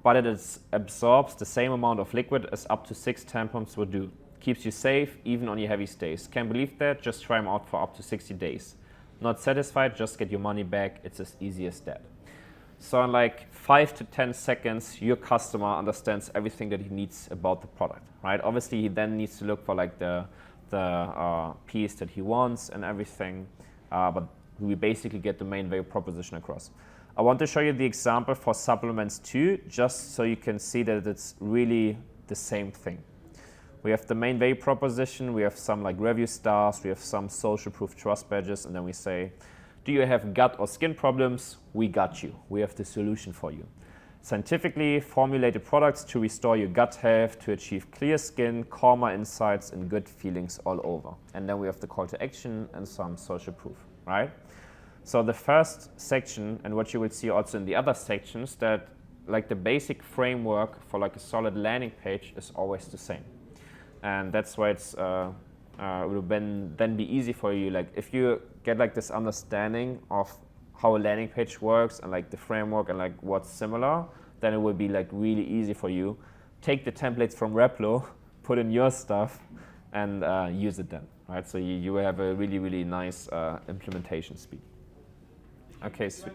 but it absorbs the same amount of liquid as up to 6 tampons would do. Keeps you safe even on your heaviest days. Can't believe that? Just try them out for up to 60 days. Not satisfied? Just get your money back. It's as easy as that. So in like 5 to 10 seconds, your customer understands everything that he needs about the product, right? Obviously, he then needs to look for like the piece that he wants and everything, but we basically get the main value proposition across. I want to show you the example for supplements too, just so you can see that it's really the same thing. We have the main value proposition, we have some like review stars, we have some social proof trust badges, and then we say, do you have gut or skin problems? We got you. We have the solution for you. Scientifically formulated products to restore your gut health, to achieve clear skin, calmer insights, and good feelings all over. And then we have the call to action and some social proof, right? So the first section, and what you will see also in the other sections, that like the basic framework for like a solid landing page is always the same. And that's why it's will then be easy for you. Like if you get like this understanding of how a landing page works and like the framework and like what's similar, then it will be like really easy for you. Take the templates from Replo, put in your stuff, and use it then, right? So you will have a really, really nice implementation speed. Okay, so. Did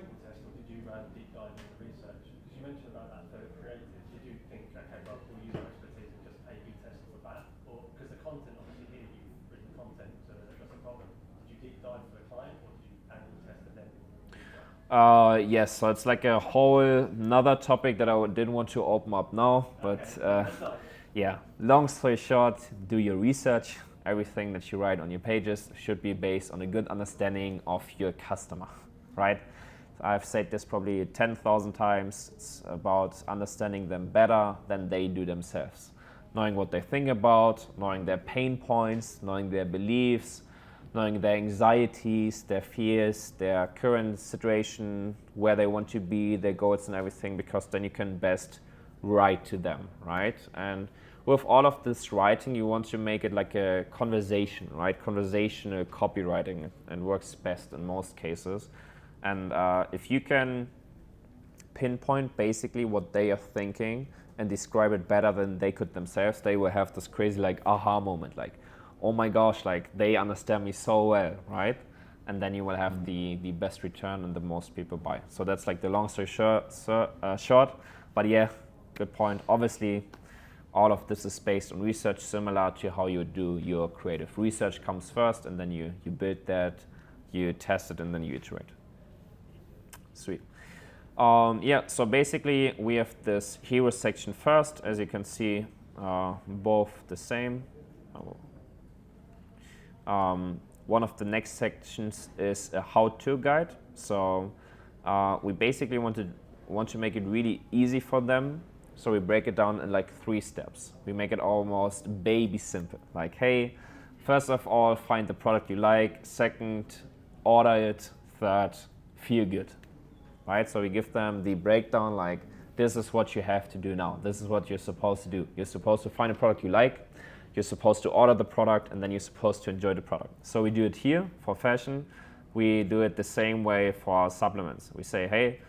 you run deep dive in the research? Because you mentioned about that for creative. Did you think, okay, well, we'll use our expertise and just A/B test off the bat? Or because the content, obviously here you've written content to address a problem. Did you deep dive for the client, or did you annual test and then? Yes, so it's like a whole another topic that I didn't want to open up now, but yeah, long story short, do your research. Everything that you write on your pages should be based on a good understanding of your customer, right? So I've said this probably 10,000 times. It's about understanding them better than they do themselves. Knowing what they think about, knowing their pain points, knowing their beliefs, knowing their anxieties, their fears, their current situation, where they want to be, their goals and everything, because then you can best write to them, right? And with all of this writing, you want to make it like a conversation, right? Conversational copywriting, and works best in most cases. And if you can pinpoint basically what they are thinking and describe it better than they could themselves, they will have this crazy like aha moment, like, oh my gosh, like they understand me so well, right? And then you will have the best return and the most people buy. So that's like the long story short. But yeah, good point. Obviously, all of this is based on research, similar to how you do your creative. Research comes first, and then you build that, you test it, and then you iterate. Sweet. Yeah, so basically we have this hero section first. As you can see, both the same. One of the next sections is a how-to guide. So we basically want to make it really easy for them. So we break it down in like 3 steps. We make it almost baby simple. Like, hey, first of all, find the product you like. Second, order it. Third, feel good. Right? So we give them the breakdown, like, this is what you have to do now. This is what you're supposed to do. You're supposed to find a product you like. You're supposed to order the product, and then you're supposed to enjoy the product. So we do it here for fashion. We do it the same way for our supplements. We say, hey,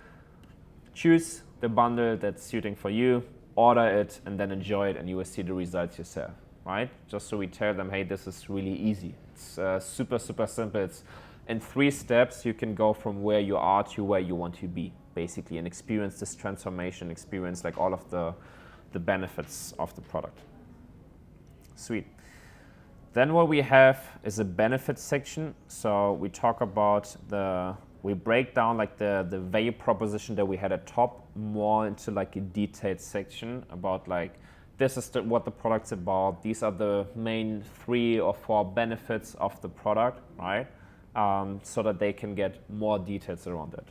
choose the bundle that's suiting for you, order it, and then enjoy it, and you will see the results yourself, right? Just so we tell them, hey, this is really easy. It's super, super simple. It's in 3 steps, you can go from where you are to where you want to be, basically, and experience this transformation, experience like all of the benefits of the product. Sweet. Then what we have is a benefits section. So we talk about the we break down like the value proposition that we had at top more into like a detailed section about like, this is what the product's about. These are the main 3 or 4 benefits of the product, right? So that they can get more details around it.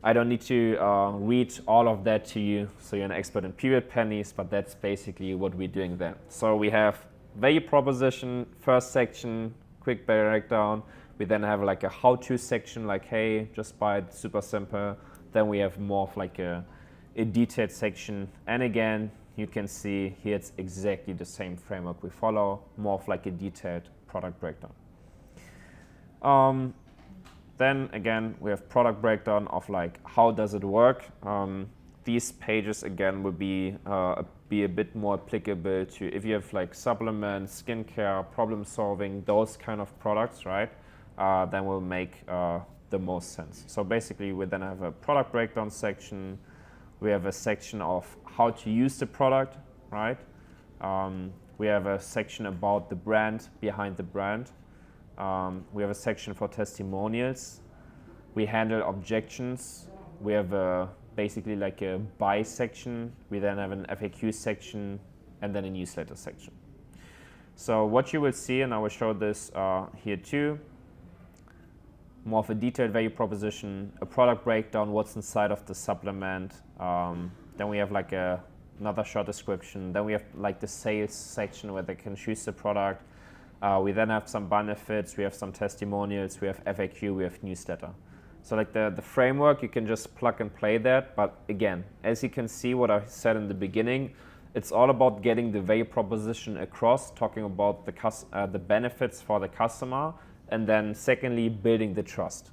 I don't need to read all of that to you, so you're an expert in period pennies, but that's basically what we're doing there. So we have value proposition, first section, quick breakdown. We then have like a how-to section, like, hey, just buy it, super simple. Then we have more of like a detailed section. And again, you can see here it's exactly the same framework we follow, more of like a detailed product breakdown. Then again, we have product breakdown of like, how does it work? These pages again will be a bit more applicable to if you have like supplements, skincare, problem solving, those kind of products, right? Then will make the most sense. So basically we then have a product breakdown section. We have a section of how to use the product, right? We have a section about the brand, behind the brand. We have a section for testimonials. We handle objections. We have basically like a buy section. We then have an FAQ section and then a newsletter section. So what you will see, and I will show this here too, more of a detailed value proposition, a product breakdown, what's inside of the supplement. Then we have like another short description. Then we have like the sales section where they can choose the product. We then have some benefits, we have some testimonials, we have FAQ, we have newsletter. So like the framework, you can just plug and play that. But again, as you can see what I said in the beginning, it's all about getting the value proposition across, talking about the benefits for the customer, and then secondly, building the trust.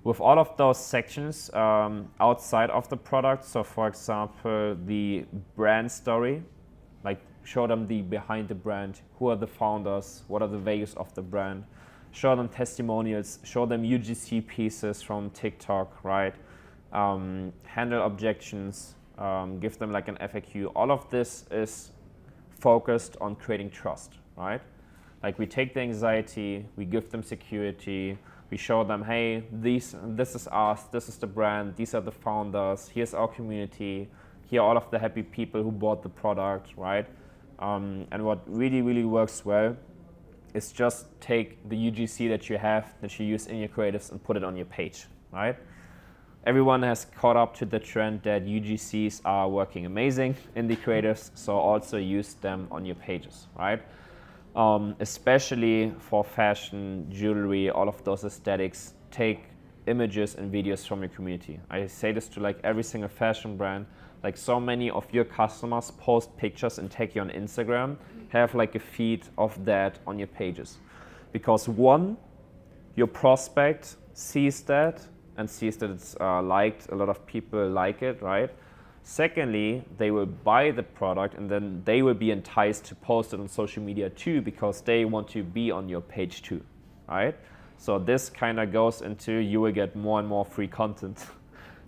With all of those sections outside of the product, so for example, the brand story, like show them the behind the brand, who are the founders, what are the values of the brand, show them testimonials, show them UGC pieces from TikTok, right? Handle objections, give them like an FAQ. All of this is focused on creating trust, right? Like we take the anxiety, we give them security, we show them, hey, this is us, this is the brand, these are the founders, here's our community, here are all of the happy people who bought the product, right? And what really, really works well is just take the UGC that you have, that you use in your creatives and put it on your page, right? Everyone has caught up to the trend that UGCs are working amazing in the creatives, so also use them on your pages, right? Especially for fashion, jewelry, all of those aesthetics, take images and videos from your community. I say this to like every single fashion brand. Like so many of your customers post pictures and tag you on Instagram, have like a feed of that on your pages. Because one, your prospect sees that and sees that it's liked, a lot of people like it, right? Secondly, they will buy the product and then they will be enticed to post it on social media too because they want to be on your page too, right? So this kind of goes into you will get more and more free content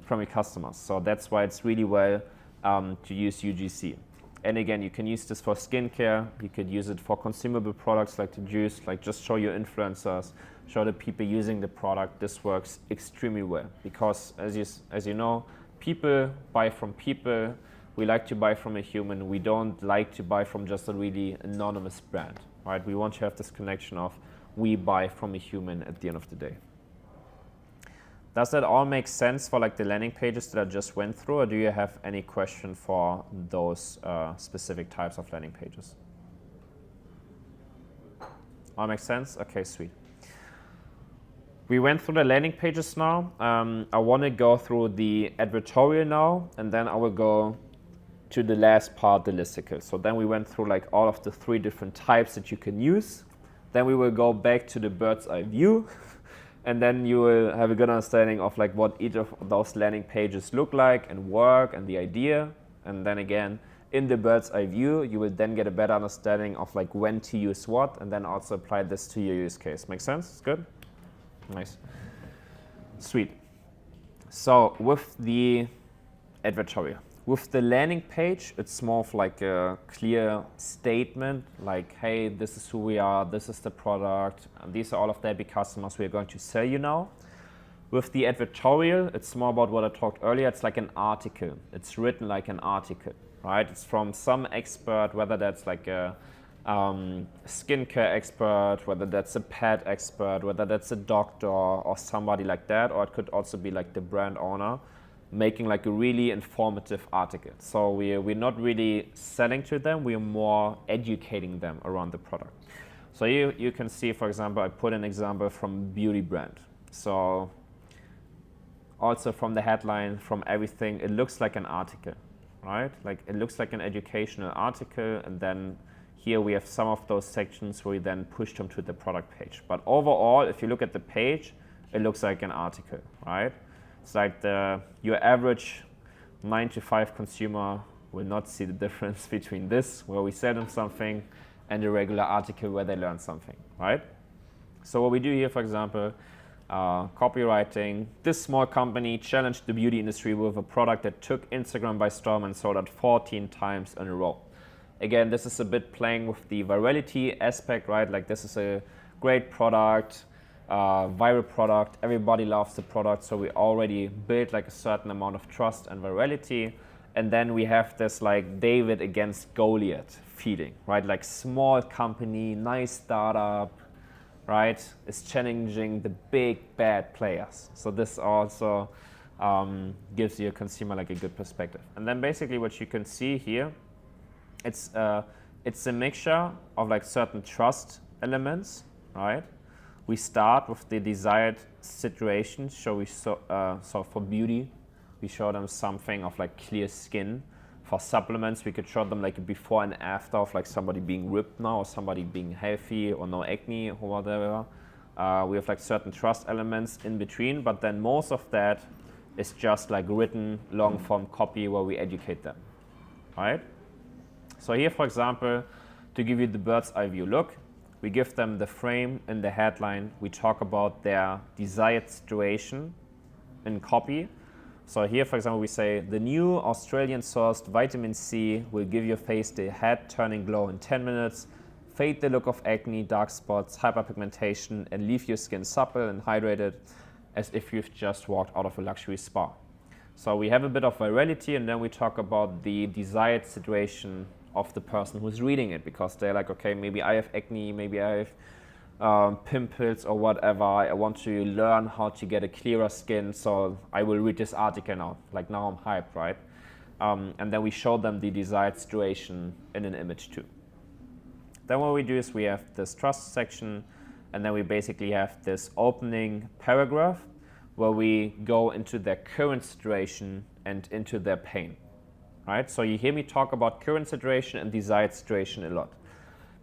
from your customers. So that's why it's really well to use UGC. And again, you can use this for skincare. You could use it for consumable products like the juice, like just show your influencers, show the people using the product. This works extremely well because as you know, people buy from people. We like to buy from a human. We don't like to buy from just a really anonymous brand, right? We want to have this connection of we buy from a human at the end of the day. Does that all make sense for like the landing pages that I just went through, or do you have any question for those specific types of landing pages? All makes sense? Okay, sweet. We went through the landing pages now. I want to go through the advertorial now, and then I will go to the last part, the listicle. So then we went through like all of the 3 different types that you can use. Then we will go back to the bird's eye view, and then you will have a good understanding of like what each of those landing pages look like and work and the idea. And then again, in the bird's eye view, you will then get a better understanding of like when to use what, and then also apply this to your use case. Make sense? It's good? Nice. Sweet. So with the advertorial, with the landing page, it's more of like a clear statement, like, hey, this is who we are, this is the product, and these are all of the happy customers we are going to sell you now. With the editorial, it's more about what I talked earlier. It's like an article. It's written like an article, right? It's from some expert, whether that's like a skincare expert, whether that's a pet expert, whether that's a doctor or somebody like that, or it could also be like the brand owner making like a really informative article. So we're not really selling to them, we're more educating them around the product. So you can see, for example, I put an example from beauty brand. So also from the headline, from everything, it looks like an article, right? Like it looks like an educational article, and then here we have some of those sections where we then push them to the product page. But overall, if you look at the page, it looks like an article, right? It's like your average 9 to 5 consumer will not see the difference between this, where we sell them something, and a regular article where they learn something, right? So what we do here, for example, copywriting. This small company challenged the beauty industry with a product that took Instagram by storm and sold out 14 times in a row. Again, this is a bit playing with the virality aspect, right? Like this is a great product, viral product, everybody loves the product, so we already built like a certain amount of trust and virality. And then we have this like David against Goliath feeling, right? Like small company, nice startup, right, is challenging the big bad players. So this also gives you a consumer like a good perspective. And then basically what you can see here, it's a mixture of like certain trust elements, right? We start with the desired situation. So for beauty, we show them something of like clear skin. For supplements, we could show them like a before and after of like somebody being ripped now or somebody being healthy or no acne or whatever. We have like certain trust elements in between, but then most of that is just like written long form copy where we educate them, right? So here, for example, to give you the bird's eye view look, we give them the frame and the headline. We talk about their desired situation in copy. So here, for example, we say, the new Australian-sourced vitamin C will give your face the head-turning glow in 10 minutes, fade the look of acne, dark spots, hyperpigmentation, and leave your skin supple and hydrated as if you've just walked out of a luxury spa. So we have a bit of virality, and then we talk about the desired situation of the person who's reading it, because they're like, okay, maybe I have acne, maybe I have pimples or whatever. I want to learn how to get a clearer skin, so I will read this article now. Like now I'm hyped, right? And then we show them the desired situation in an image too. Then what we do is we have this trust section, and then we basically have this opening paragraph where we go into their current situation and into their pain, right? So you hear me talk about current situation and desired situation a lot,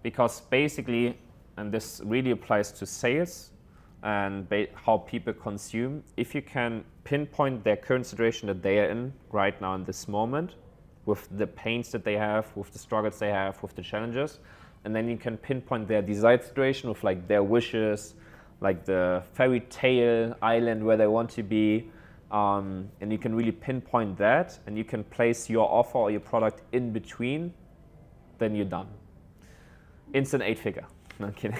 because basically, and this really applies to sales and how people consume, if you can pinpoint their current situation that they are in right now in this moment, with the pains that they have, with the struggles they have, with the challenges, and then you can pinpoint their desired situation with like their wishes, like the fairy tale island where they want to be, and you can really pinpoint that, and you can place your offer or your product in between, then you're done. Instant 8-figure. No, I'm kidding.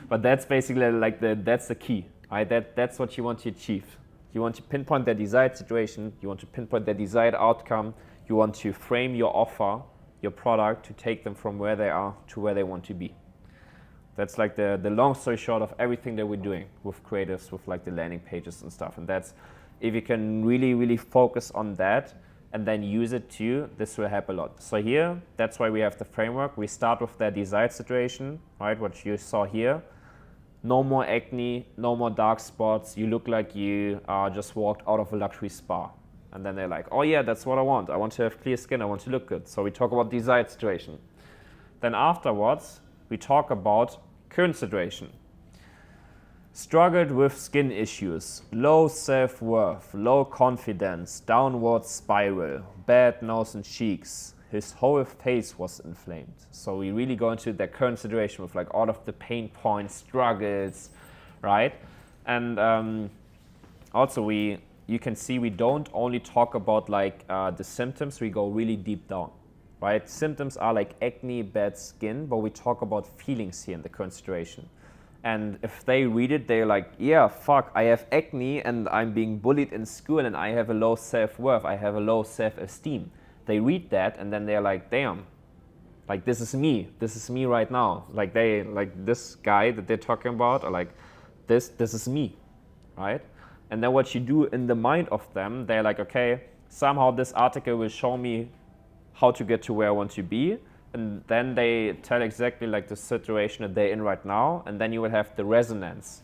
But that's basically like that's the key, right? That's what you want to achieve. You want to pinpoint their desired situation, you want to pinpoint their desired outcome, you want to frame your offer, your product, to take them from where they are to where they want to be. That's like the long story short of everything that we're doing with creatives, with like the landing pages and stuff. And that's, if you can really, really focus on that and then use it too, this will help a lot. So here, that's why we have the framework. We start with their desired situation, right? What you saw here. No more acne, no more dark spots. You look like you just walked out of a luxury spa. And then they're like, oh yeah, that's what I want. I want to have clear skin, I want to look good. So we talk about desired situation. Then afterwards, we talk about current situation. Struggled with skin issues, low self-worth, low confidence, downward spiral, bad nose and cheeks. His whole face was inflamed. So we really go into their current situation with like all of the pain points, struggles, right? And also you can see we don't only talk about like the symptoms, we go really deep down, right? Symptoms are like acne, bad skin, but we talk about feelings here in the current situation. And if they read it, they're like, yeah, fuck, I have acne and I'm being bullied in school and I have a low self-worth, I have a low self-esteem. They read that and then they're like, damn, like this is me right now. Like this guy that they're talking about, or like this is me, right? And then what you do in the mind of them, they're like, okay, somehow this article will show me how to get to where I want to be. And then they tell exactly like the situation that they're in right now, and then you will have the resonance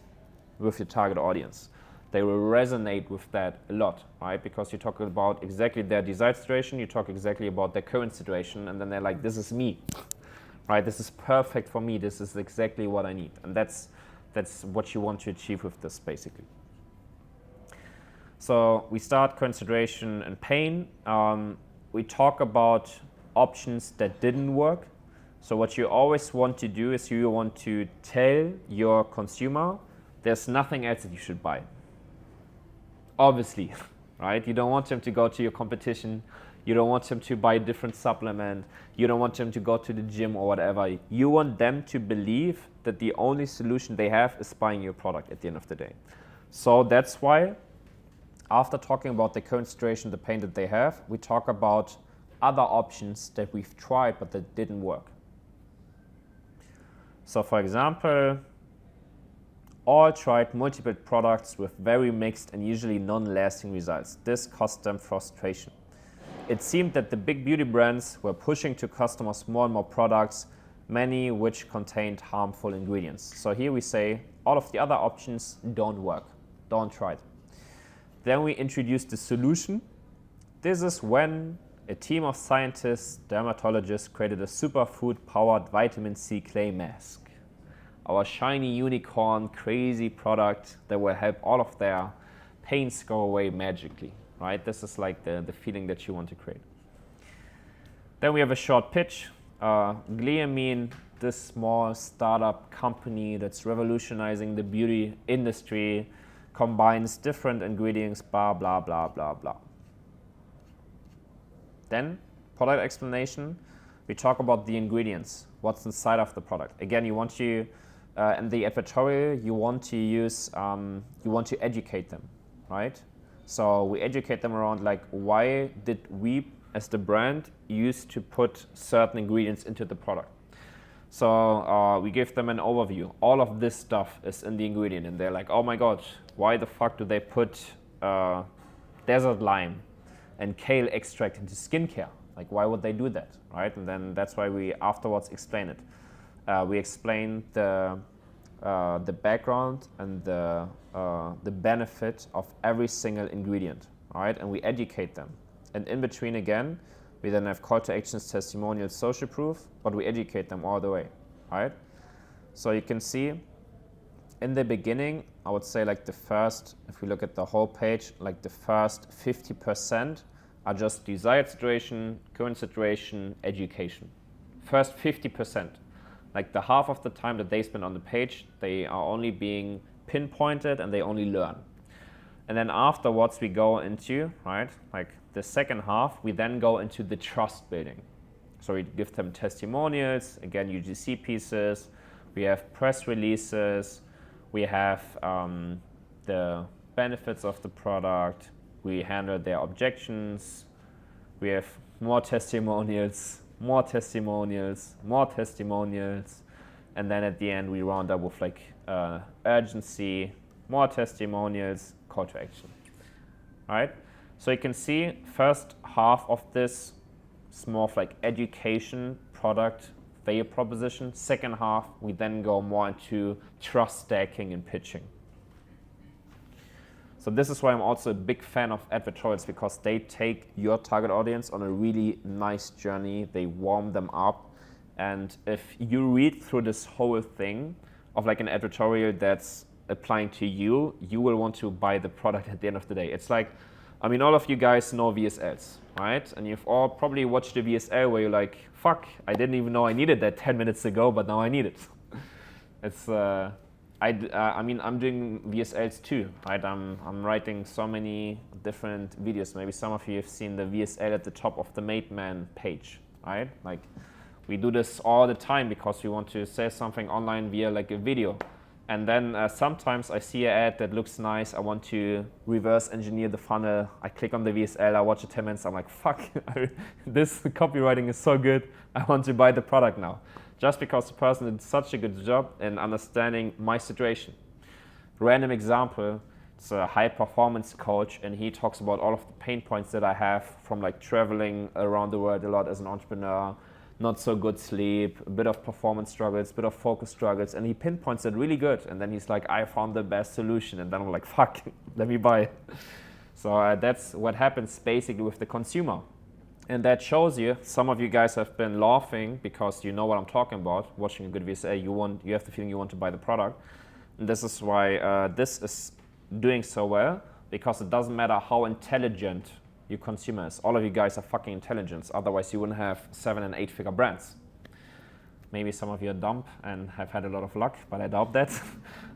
with your target audience. They will resonate with that a lot, right? Because you talk about exactly their desired situation, you talk exactly about their current situation, and then they're like, this is me, right? This is perfect for me, this is exactly what I need. And that's what you want to achieve with this, basically. So we start consideration and pain. We talk about options that didn't work. So what you always want to do is you want to tell your consumer there's nothing else that you should buy. Obviously, right? You don't want them to go to your competition. You don't want them to buy a different supplement. You don't want them to go to the gym or whatever. You want them to believe that the only solution they have is buying your product at the end of the day. So that's why after talking about the current situation, the pain that they have, we talk about other options that we've tried but that didn't work. So for example, all tried multiple products with very mixed and usually non-lasting results. This caused them frustration. It seemed that the big beauty brands were pushing to customers more and more products, many which contained harmful ingredients. So here we say all of the other options don't work. Don't try it. Then we introduce the solution. This is when a team of scientists, dermatologists created a superfood-powered vitamin C clay mask. Our shiny unicorn, crazy product that will help all of their pains go away magically, right? This is like the feeling that you want to create. Then we have a short pitch. Gleamine, this small startup company that's revolutionizing the beauty industry, combines different ingredients, blah, blah, blah, blah, blah. Then, product explanation, we talk about the ingredients, what's inside of the product. Again, you want to, in the advertorial, you want to use, you want to educate them, right? So we educate them around like, why did we, as the brand, use to put certain ingredients into the product? So we give them an overview. All of this stuff is in the ingredient, and they're like, oh my god, why the fuck do they put desert lime and kale extract into skincare? Like, why would they do that, right? And then that's why we afterwards explain it. We explain the background and the benefit of every single ingredient, right? And we educate them. And in between, again, we then have call to actions, testimonials, social proof, but we educate them all the way, right? So you can see in the beginning, I would say like the first, if we look at the whole page, like the first 50% are just desired situation, current situation, education. First 50%, like the half of the time that they spend on the page, they are only being pinpointed and they only learn. And then afterwards we go into, right, like the second half, we then go into the trust building. So we give them testimonials, again, UGC pieces, we have press releases, we have the benefits of the product, we handle their objections, we have more testimonials, more testimonials, more testimonials, and then at the end we round up with like urgency, more testimonials, call to action. All right? So you can see first half of this is more of like education, product, value proposition. Second half, we then go more into trust stacking and pitching. So this is why I'm also a big fan of advertorials, because they take your target audience on a really nice journey. They warm them up. And if you read through this whole thing of like an advertorial that's applying to you, you will want to buy the product at the end of the day. It's like, I mean, all of you guys know VSLs, right? And you've all probably watched a VSL where you're like, fuck, I didn't even know I needed that 10 minutes ago, but now I need it. It's, I mean, I'm doing VSLs too, right? I'm writing so many different videos. Maybe some of you have seen the VSL at the top of the Made Man page, right? Like, we do this all the time because we want to say something online via like a video. And then sometimes I see an ad that looks nice. I want to reverse engineer the funnel. I click on the VSL, I watch it 10 minutes. I'm like, fuck, this copywriting is so good. I want to buy the product now. Just because the person did such a good job in understanding my situation. Random example, it's a high performance coach and he talks about all of the pain points that I have from like traveling around the world a lot as an entrepreneur, not so good sleep, a bit of performance struggles, a bit of focus struggles, and he pinpoints it really good. And then he's like, I found the best solution. And then I'm like, fuck, let me buy it. So that's what happens basically with the consumer. And that shows you, some of you guys have been laughing because you know what I'm talking about, watching a good VSA, you have the feeling you want to buy the product. And this is why this is doing so well, because it doesn't matter how intelligent your consumers. All of you guys are fucking intelligent, otherwise you wouldn't have 7 and 8 figure brands. Maybe some of you are dumb and have had a lot of luck, but I doubt that.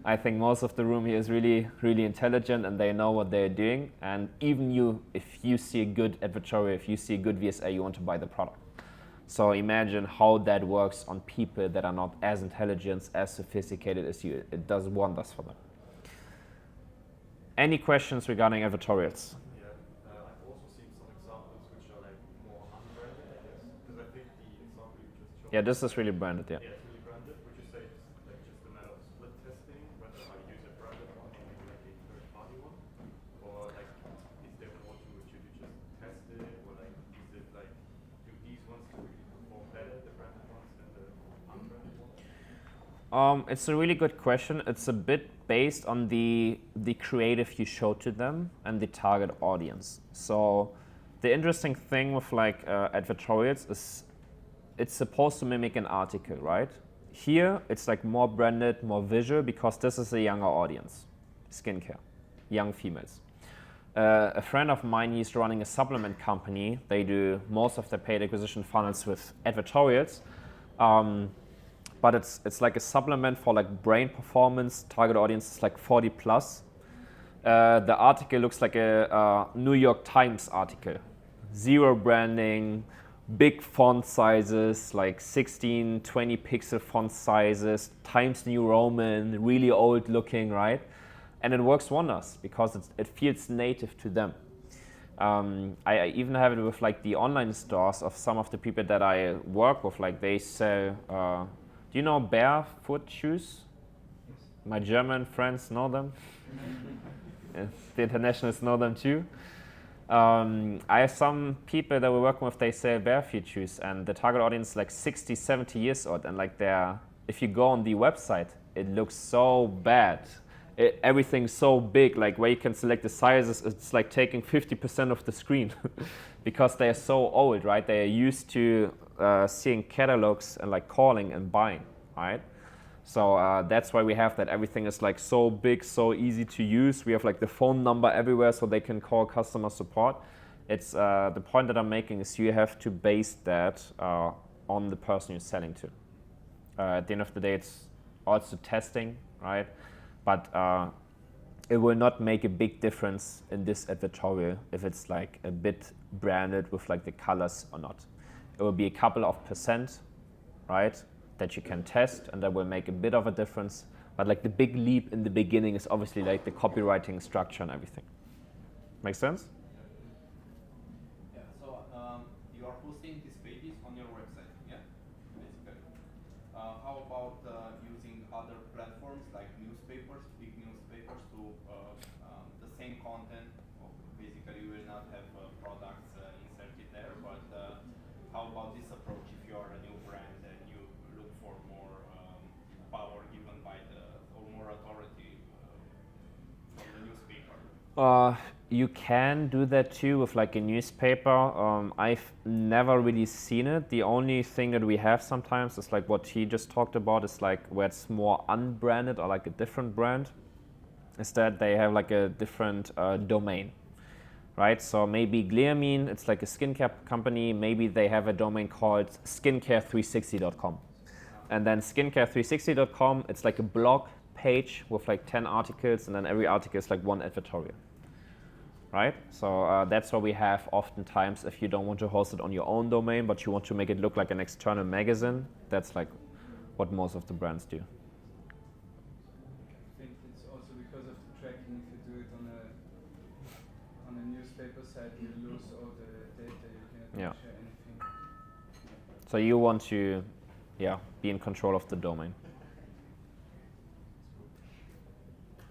I think most of the room here is really, really intelligent and they know what they're doing. And even you, if you see a good advertorial, if you see a good VSA, you want to buy the product. So imagine how that works on people that are not as intelligent, as sophisticated as you. It does wonders for them. Any questions regarding advertorials? I've also seen some examples which are like more unbranded, I guess. Because I think the example you just showed. Yeah, this is really branded, yeah. Yeah, it's really branded. Would you say it's like just a matter of split testing, whether I use a branded one or maybe like a third party one? Or like, is there one or two which you do just test it? Or like, is it like, do these ones really perform better, the branded ones, than the unbranded ones? It's a really good question. It's a bit based on the creative you show to them and the target audience. So the interesting thing with like advertorials is it's supposed to mimic an article, right? Here it's like more branded, more visual, because this is a younger audience, skincare, young females. A friend of mine, he's running a supplement company. They do most of their paid acquisition funnels with advertorials. But it's like a supplement for like brain performance. Target audience is like 40 plus. The article looks like a New York Times article. Zero branding, big font sizes, like 16, 20 pixel font sizes, Times New Roman, really old looking, right? And it works wonders because it feels native to them. I even have it with like the online stores of some of the people that I work with. Like they sell, do you know barefoot shoes? Yes. My German friends know them. The internationals know them too. I have some people that we're working with, they sell barefoot shoes, and the target audience is like 60, 70 years old, and like if you go on the website, it looks so bad. Everything's so big, like where you can select the sizes, it's like taking 50% of the screen because they're so old, right? They are used to seeing catalogs and like calling and buying, right? So that's why we have that. Everything is like so big, so easy to use. We have like the phone number everywhere so they can call customer support. It's the point that I'm making is you have to base that on the person you're selling to. At the end of the day, it's also testing, right? But it will not make a big difference in this advertorial if it's like a bit branded with like the colors or not. It will be a couple of %, right, that you can test, and that will make a bit of a difference. But like the big leap in the beginning is obviously like the copywriting structure and everything. Make sense? Yeah, so you are hosting these pages on your website, yeah? Basically. How about using other platforms like newspapers, big newspapers to the same content? Basically, you will not have products inserted there, but how about this approach if you are a new brand and you look for more power given by or more authority from the newspaper? You can do that too with like a newspaper. I've never really seen it. The only thing that we have sometimes is like what he just talked about, is like where it's more unbranded or like a different brand, is that they have like a different domain, right? So maybe Gleamine, it's like a skincare company. Maybe they have a domain called skincare360.com. And then skincare360.com, it's like a blog page with like 10 articles, and then every article is like one advertorial. Right? So that's what we have oftentimes if you don't want to host it on your own domain, but you want to make it look like an external magazine. That's like what most of the brands do. website you lose all the data, you cannot Yeah. share anything. So you want to, be in control of the domain.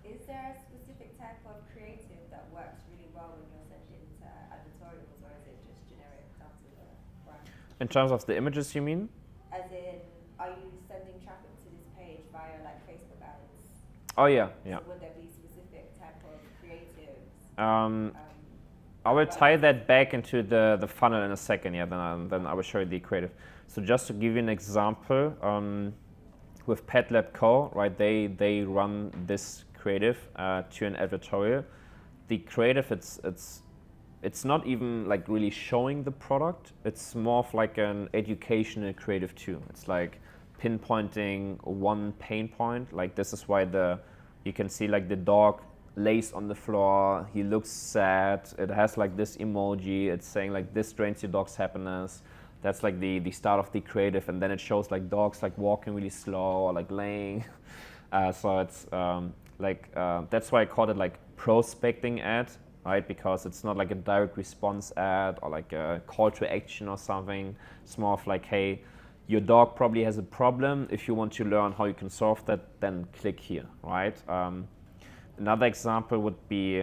Is there a specific type of creative that works really well when you're sending to advertorials, or is it just generic down to the brand? In terms of the images, you mean? As in, are you sending traffic to this page via like Facebook ads? Oh yeah. So would there be specific type of creatives? I will tie that back into the funnel in a second. Yeah, then I will show you the creative. So just to give you an example, with Pet Lab Co, right? They run this creative to an advertorial. The creative, it's not even like really showing the product. It's more of like an educational creative too. It's like pinpointing one pain point. Like this is why you can see like the dog lays on the floor. He looks sad. It has like this emoji. It's saying like this drains your dog's happiness. That's like the start of the creative, and then it shows like dogs like walking really slow or like laying. So it's that's why I called it like prospecting ad, right? Because it's not like a direct response ad or like a call to action or something. It's more of like, hey, your dog probably has a problem. If you want to learn how you can solve that, then click here, right? Another example would be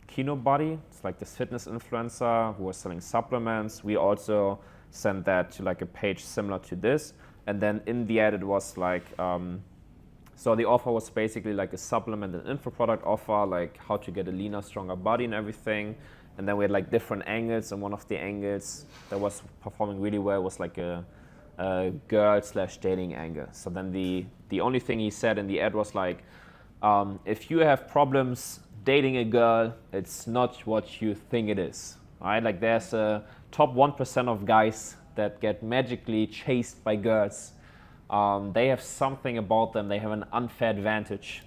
Kino Body. It's like this fitness influencer who was selling supplements. We also sent that to like a page similar to this. And then in the ad, it was like, so the offer was basically like a supplement and info product offer, like how to get a leaner, stronger body and everything. And then we had like different angles, and one of the angles that was performing really well was like a girl/dating angle. So then the only thing he said in the ad was like, if you have problems dating a girl, it's not what you think it is, right? Like there's a top 1% of guys that get magically chased by girls. They have something about them. They have an unfair advantage.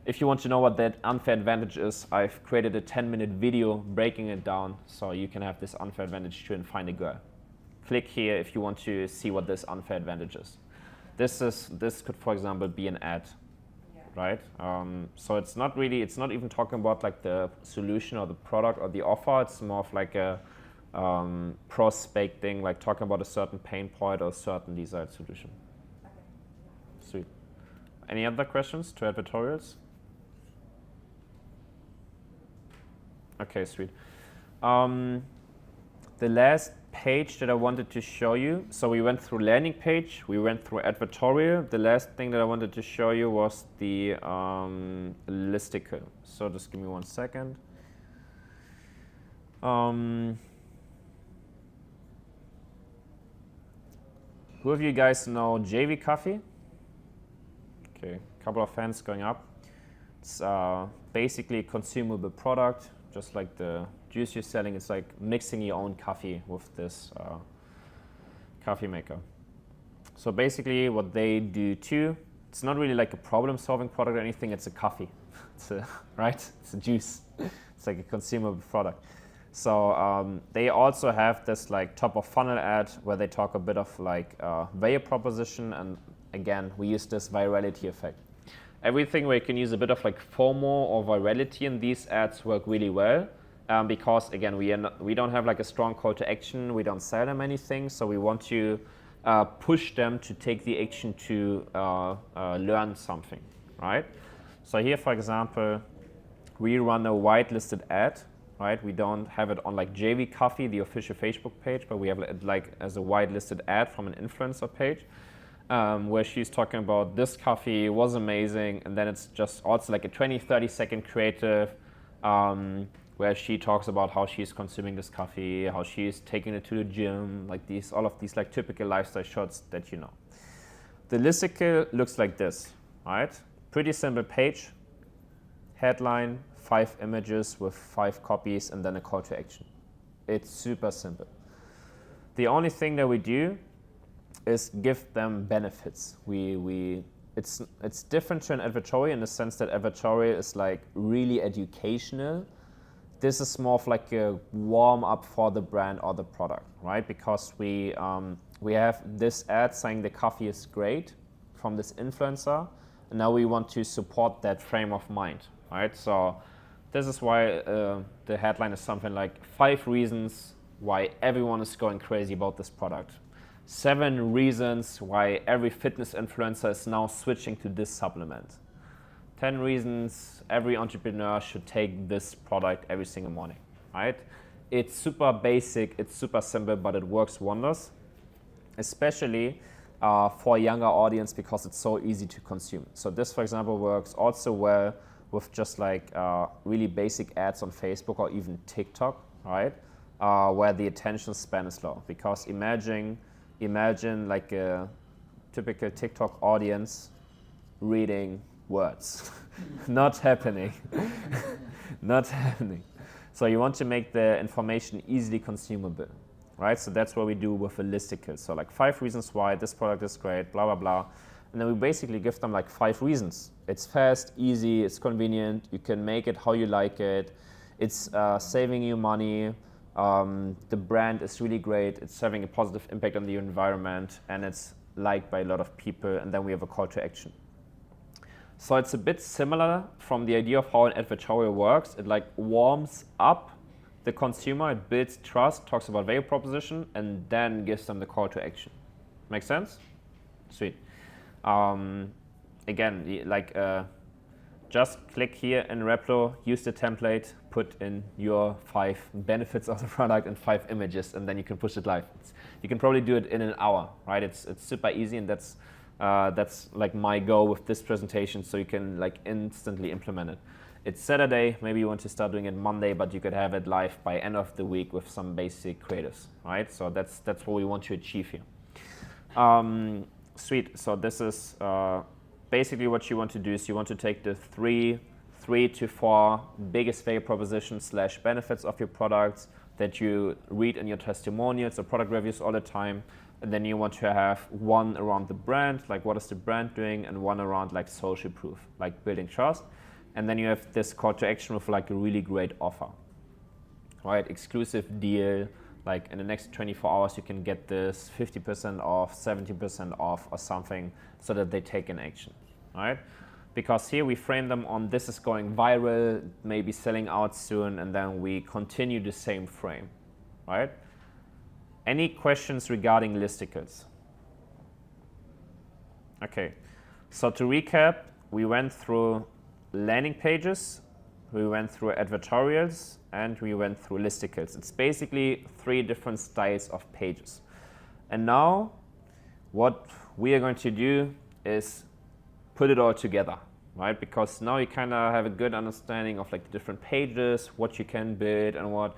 If you want to know what that unfair advantage is, I've created a 10-minute video breaking it down so you can have this unfair advantage too and find a girl. Click here if you want to see what this unfair advantage is. This could, for example, be an ad. Right? So it's not even talking about like the solution or the product or the offer. It's more of like a prospecting, like talking about a certain pain point or a certain desired solution. Okay. Sweet. Any other questions to advertorials? Okay, sweet. The last page that I wanted to show you, so we went through landing page, we went through advertorial. The last thing that I wanted to show you was the listicle. So just give me 1 second. Who of you guys know JV Coffee? Okay, a couple of hands going up. It's basically a consumable product, just like the juice you're selling. It's like mixing your own coffee with this coffee maker. So basically what they do too, it's not really like a problem-solving product or anything, it's a coffee. It's a juice. It's like a consumable product. So they also have this like top of funnel ad where they talk a bit of like value proposition, and again, we use this virality effect. Everything where you can use a bit of like FOMO or virality in these ads work really well. Because again, we don't have like a strong call to action. We don't sell them anything, so we want to push them to take the action to learn something, right? So here, for example, we run a whitelisted ad, right? We don't have it on like JV Coffee, the official Facebook page, but we have it like as a whitelisted ad from an influencer page, where she's talking about this coffee was amazing, and then it's just also like a 20-30 second creative. Where she talks about how she's consuming this coffee, how she's taking it to the gym, like all of these like typical lifestyle shots that you know. The listicle looks like this, right? Pretty simple page, headline, 5 images with 5 copies, and then a call to action. It's super simple. The only thing that we do is give them benefits. It's different to an advertorial in the sense that advertorial is like really educational. This is more of like a warm up for the brand or the product, right? Because we have this ad saying the coffee is great from this influencer, and now we want to support that frame of mind, right? So This is why the headline is something like 5 reasons why everyone is going crazy about this product. 7 reasons why every fitness influencer is now switching to this supplement. 10 reasons every entrepreneur should take this product every single morning, right? It's super basic, it's super simple, but it works wonders, especially for a younger audience because it's so easy to consume. So this, for example, works also well with just like really basic ads on Facebook or even TikTok, right? Where the attention span is low. Because imagine like a typical TikTok audience reading words. Not happening. Not happening. So you want to make the information easily consumable, right? So that's what we do with a listicle. So like 5 reasons why this product is great, blah, blah, blah. And then we basically give them like 5 reasons. It's fast, easy, it's convenient, you can make it how you like it, it's saving you money, the brand is really great, it's having a positive impact on the environment, and it's liked by a lot of people, and then we have a call to action. So it's a bit similar from the idea of how an advertorial works. It like warms up the consumer, it builds trust, talks about value proposition, and then gives them the call to action. Make sense? Sweet. Again, like just click here in Replo, use the template, put in your 5 benefits of the product and 5 images, and then you can push it live. You can probably do it in an hour, right? It's super easy, and that's like my goal with this presentation, so you can like instantly implement it. It's Saturday, maybe you want to start doing it Monday, but you could have it live by end of the week with some basic creatives, right? So that's what we want to achieve here. Sweet. So this is basically what you want to do is you want to take the 3 to 4 biggest value propositions / benefits of your products that you read in your testimonials or product reviews all the time. And then you want to have one around the brand, like what is the brand doing, and one around like social proof, like building trust. And then you have this call to action with like a really great offer, right? Exclusive deal, like in the next 24 hours you can get this 50% off, 70% off or something, so that they take an action, right? Because here we frame them on this is going viral, maybe selling out soon, and then we continue the same frame, right? Any questions regarding listicles? Okay, so to recap, we went through landing pages, we went through advertorials, and we went through listicles. It's basically 3 different styles of pages. And now what we are going to do is put it all together, right? Because now you kind of have a good understanding of like the different pages, what you can build and what.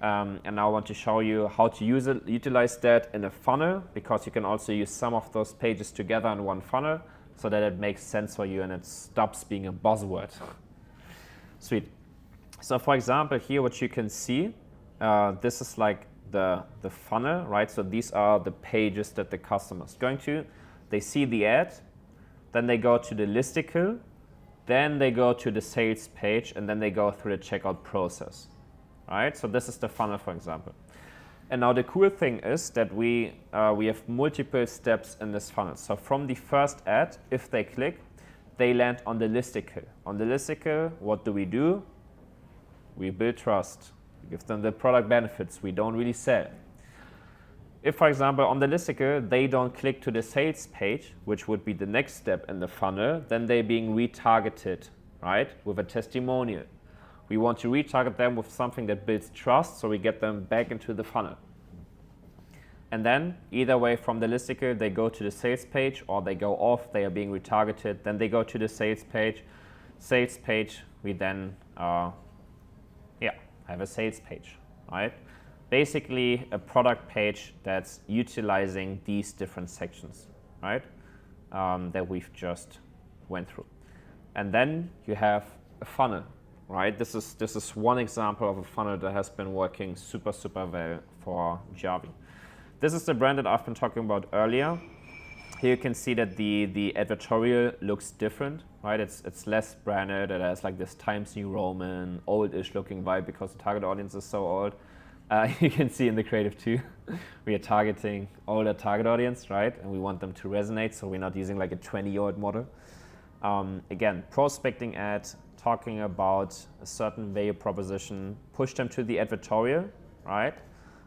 And now I want to show you how to utilize that in a funnel, because you can also use some of those pages together in one funnel so that it makes sense for you and it stops being a buzzword. Sweet. So for example, here what you can see, this is like the funnel, right? So these are the pages that the customer is going to. They see the ad, then they go to the listicle, then they go to the sales page, and then they go through the checkout process. Right? So this is the funnel, for example. And now the cool thing is that we have multiple steps in this funnel. So from the first ad, if they click, they land on the listicle. On the listicle, what do? We build trust. We give them the product benefits. We don't really sell. If, for example, on the listicle, they don't click to the sales page, which would be the next step in the funnel, then they're being retargeted, right, with a testimonial. We want to retarget them with something that builds trust, so we get them back into the funnel. And then, either way, from the listicle, they go to the sales page, or they go off, they are being retargeted, then they go to the sales page. Sales page, we then have a sales page, right? Basically, a product page that's utilizing these different sections, right? That we've just went through. And then you have a funnel. Right, this is one example of a funnel that has been working super well for Javi. This is the brand that I've been talking about earlier. Here you can see that the advertorial looks different, right? It's less branded. It has like this Times New Roman, old-ish looking vibe because the target audience is so old. You can see in the creative too, we are targeting older target audience, right? And we want them to resonate, so we're not using like a 20-year-old model. Again, prospecting ad, talking about a certain value proposition, push them to the advertorial, right?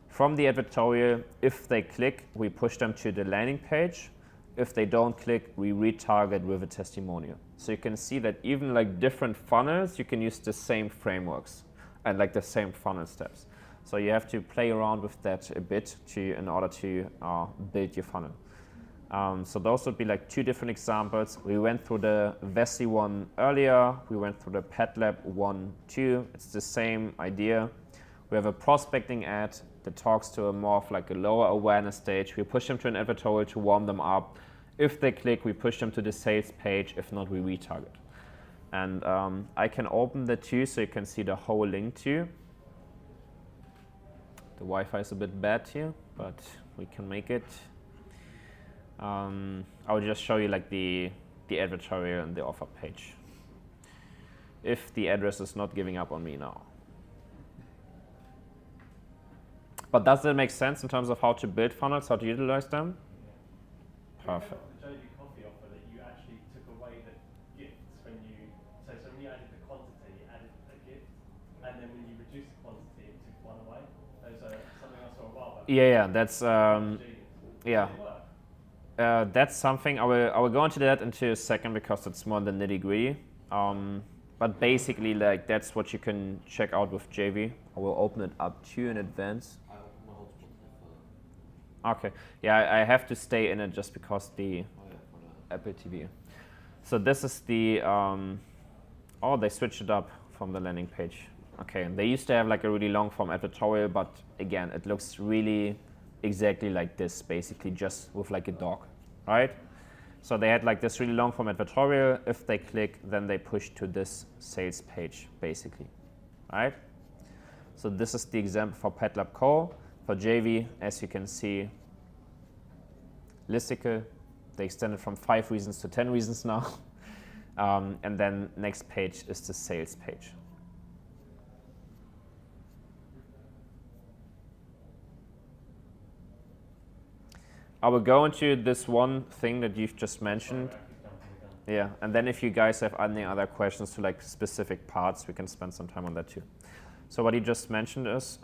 From the advertorial, if they click, we push them to the landing page. If they don't click, we retarget with a testimonial. So you can see that even like different funnels, you can use the same frameworks and like the same funnel steps. So you have to play around with that a bit in order to build your funnel. So those would be like two different examples. We went through the Vessi one earlier. We went through the PetLab one too. It's the same idea. We have a prospecting ad that talks to a more of like a lower awareness stage. We push them to an advertorial to warm them up. If they click, we push them to the sales page. If not, we retarget. And I can open the two so you can see the whole link too. The Wi-Fi is a bit bad here, but we can make it. I'll just show you like the advertorial and the offer page. If the address is not giving up on me now. But does that make sense in terms of how to build funnels, how to utilize them? Perfect. The JV coffee offer that you actually took away the gifts when you, so when you added the quantity, you added a gift, and then when you reduced the quantity, it took one away. There's something I saw a while back. Yeah, that's Yeah. that's something I will go into that into a second because it's more the nitty gritty. But basically, like that's what you can check out with JV. I will open it up to you in advance. Okay, yeah, I have to stay in it just because the Apple TV. So this is the, they switched it up from the landing page. Okay, they used to have like a really long form advertorial, but again, it looks really exactly like this, basically just with like a dog, right? So they had like this really long form advertorial. If they click, then they push to this sales page, basically, right? So this is the example for PetLab Co. For JV, as you can see, listicle, they extended from 5 reasons to 10 reasons now. And then next page is the sales page. I will go into this one thing that you've just mentioned. Yeah, and then if you guys have any other questions to like specific parts, we can spend some time on that too. So what he just mentioned is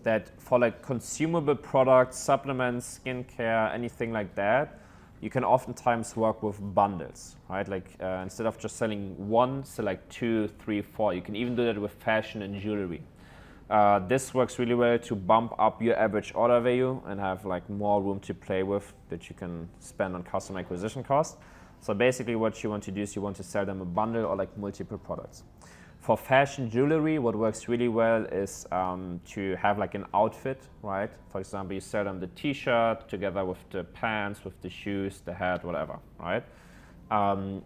that for like consumable products, supplements, skincare, anything like that, you can oftentimes work with bundles, right? Like instead of just selling one, sell like 2, 3, 4. You can even do that with fashion and jewelry. This works really well to bump up your average order value and have like more room to play with that you can spend on customer acquisition costs. So basically what you want to do is you want to sell them a bundle or like multiple products. For fashion jewelry, what works really well is to have like an outfit, right? For example, you sell them the t-shirt together with the pants, with the shoes, the hat, whatever, right?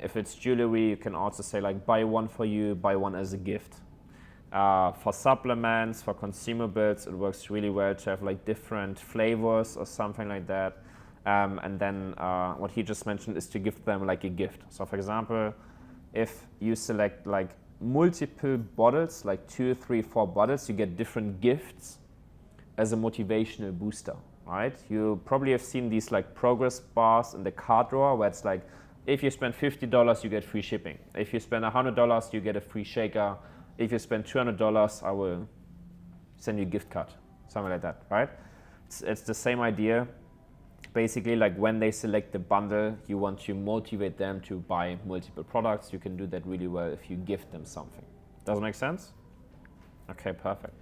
If it's jewelry, you can also say like buy one for you, buy one as a gift. For supplements, for consumables, it works really well to have like different flavors or something like that. And then what he just mentioned is to give them like a gift. So for example, if you select like multiple bottles, like 2, 3, 4 bottles, you get different gifts as a motivational booster, right? You probably have seen these like progress bars in the card drawer where it's like, if you spend $50, you get free shipping. If you spend $100, you get a free shaker. If you spend $200, I will send you a gift card, something like that, right? It's the same idea. Basically, like when they select the bundle, you want to motivate them to buy multiple products. You can do that really well if you gift them something. Does it make sense? Okay, perfect.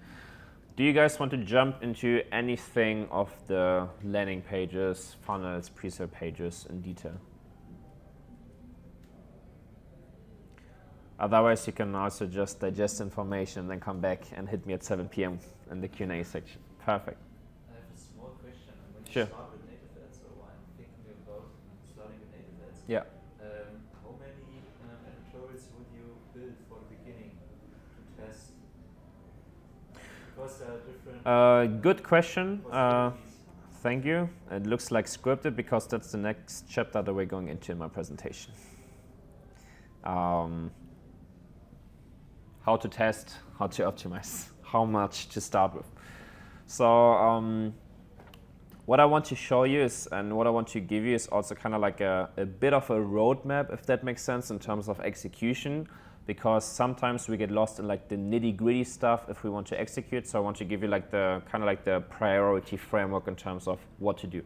Do you guys want to jump into anything of the landing pages, funnels, pre-sale pages in detail? Otherwise, you can also just digest information and then come back and hit me at 7 p.m. in the Q&A section. Perfect. I have a small question. When you Sure. start with native ads, so I'm thinking about starting with native ads. Yeah. How many editorials would you build for the beginning to test? Because there are different Good question. possibilities. Thank you. It looks like scripted because that's the next chapter that we're going into in my presentation. How to test, how to optimize, how much to start with. So what I want to show you is, and what I want to give you is also kind of like a bit of a roadmap, if that makes sense, in terms of execution, because sometimes we get lost in like the nitty-gritty stuff if we want to execute. So I want to give you like the kind of like the priority framework in terms of what to do.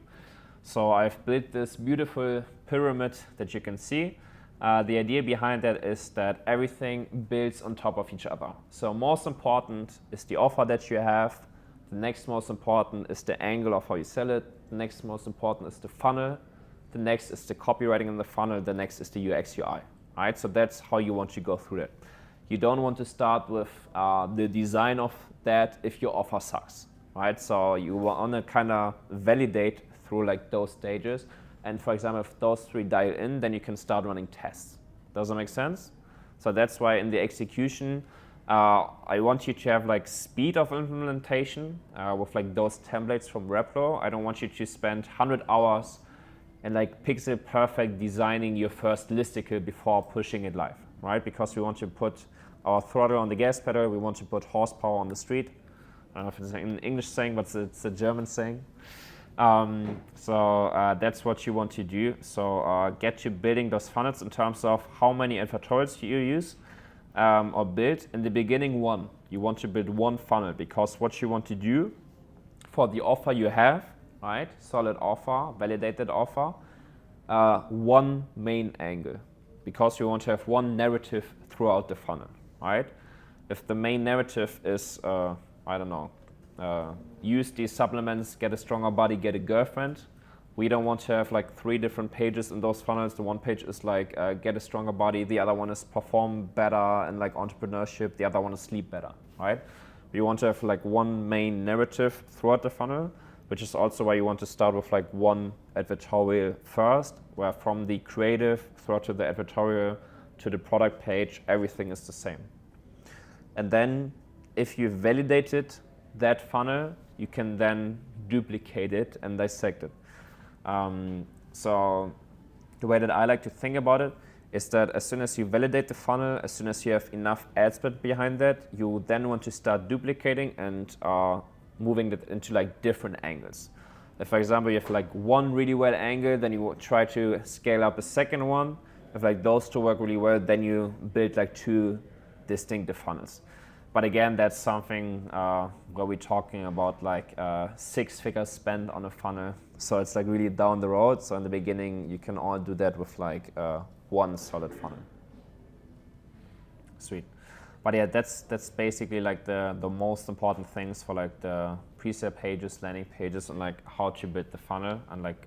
So I've built this beautiful pyramid that you can see. The idea behind that is that everything builds on top of each other. So most important is the offer that you have. The next most important is the angle of how you sell it. The next most important is the funnel. The next is the copywriting in the funnel. The next is the UX UI. Right? So that's how you want to go through that. You don't want to start with the design of that if your offer sucks. Right? So you want to kind of validate through like those stages. And for example, if those three dial in, then you can start running tests. Does that make sense? So that's why in the execution, I want you to have like speed of implementation with like those templates from Webflow. I don't want you to spend 100 hours and like pixel perfect designing your first listicle before pushing it live, right? Because we want to put our throttle on the gas pedal, we want to put horsepower on the street. I don't know if it's an English saying, but it's a German saying. That's what you want to do. So get to building those funnels in terms of how many advertorials you use or build. In the beginning, one. You want to build one funnel because what you want to do for the offer you have, right? Solid offer, validated offer, one main angle because you want to have one narrative throughout the funnel, right? If the main narrative is, I don't know, use these supplements, get a stronger body, get a girlfriend. We don't want to have like 3 different pages in those funnels. The one page is like get a stronger body. The other one is perform better and like entrepreneurship. The other one is sleep better, right? We want to have like one main narrative throughout the funnel, which is also why you want to start with like one advertorial first, where from the creative throughout to the advertorial to the product page, everything is the same. And then if you validated that funnel, you can then duplicate it and dissect it. So the way that I like to think about it is that as soon as you validate the funnel, as soon as you have enough ad spend behind that, you then want to start duplicating and moving that into like different angles. If, for example, you have like one really well angle, then you try to scale up a second one. If like those two work really well, then you build like 2 distinctive funnels. But again, that's something where we're talking about like 6 figures spent on a funnel. So it's like really down the road. So in the beginning, you can all do that with like one solid funnel. Sweet. But yeah, that's basically like the most important things for like the pre-sale pages, landing pages, and like how to build the funnel and like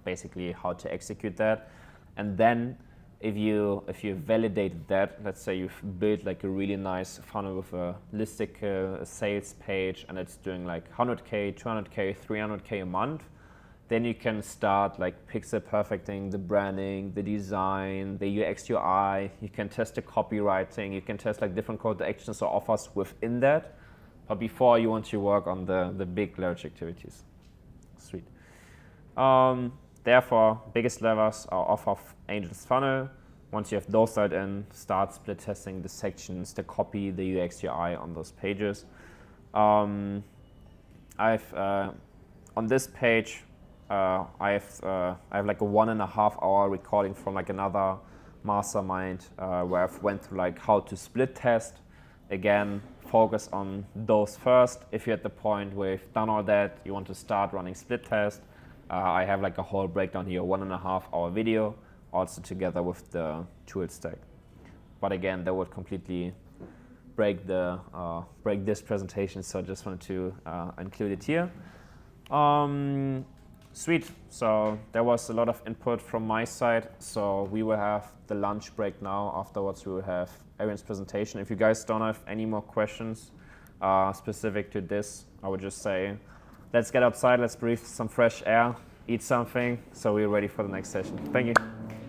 basically how to execute that. And then if you validated that, let's say you've built like a really nice funnel with a listicle, a sales page, and it's doing like 100K, 200K, 300K a month, then you can start like pixel perfecting the branding, the design, the UX UI. You can test the copywriting. You can test like different call to actions or offers within that. But before, you want to work on the big large activities. Sweet. Therefore, biggest levers are off of Angel's funnel. Once you have those dialed in, start split testing the sections, the copy, the UX UI on those pages. On this page, I have like a 1.5 hour recording from like another mastermind where I've went through like how to split test. Again, focus on those first. If you're at the point where you've done all that, you want to start running split test. I have like a whole breakdown here, 1.5 hour video, also together with the tool stack. But again, that would completely break this presentation, so I just wanted to include it here. Sweet. So there was a lot of input from my side. So we will have the lunch break now. Afterwards, we will have Aaron's presentation. If you guys don't have any more questions specific to this, I would just say, let's get outside, let's breathe some fresh air, eat something, so we're ready for the next session. Thank you.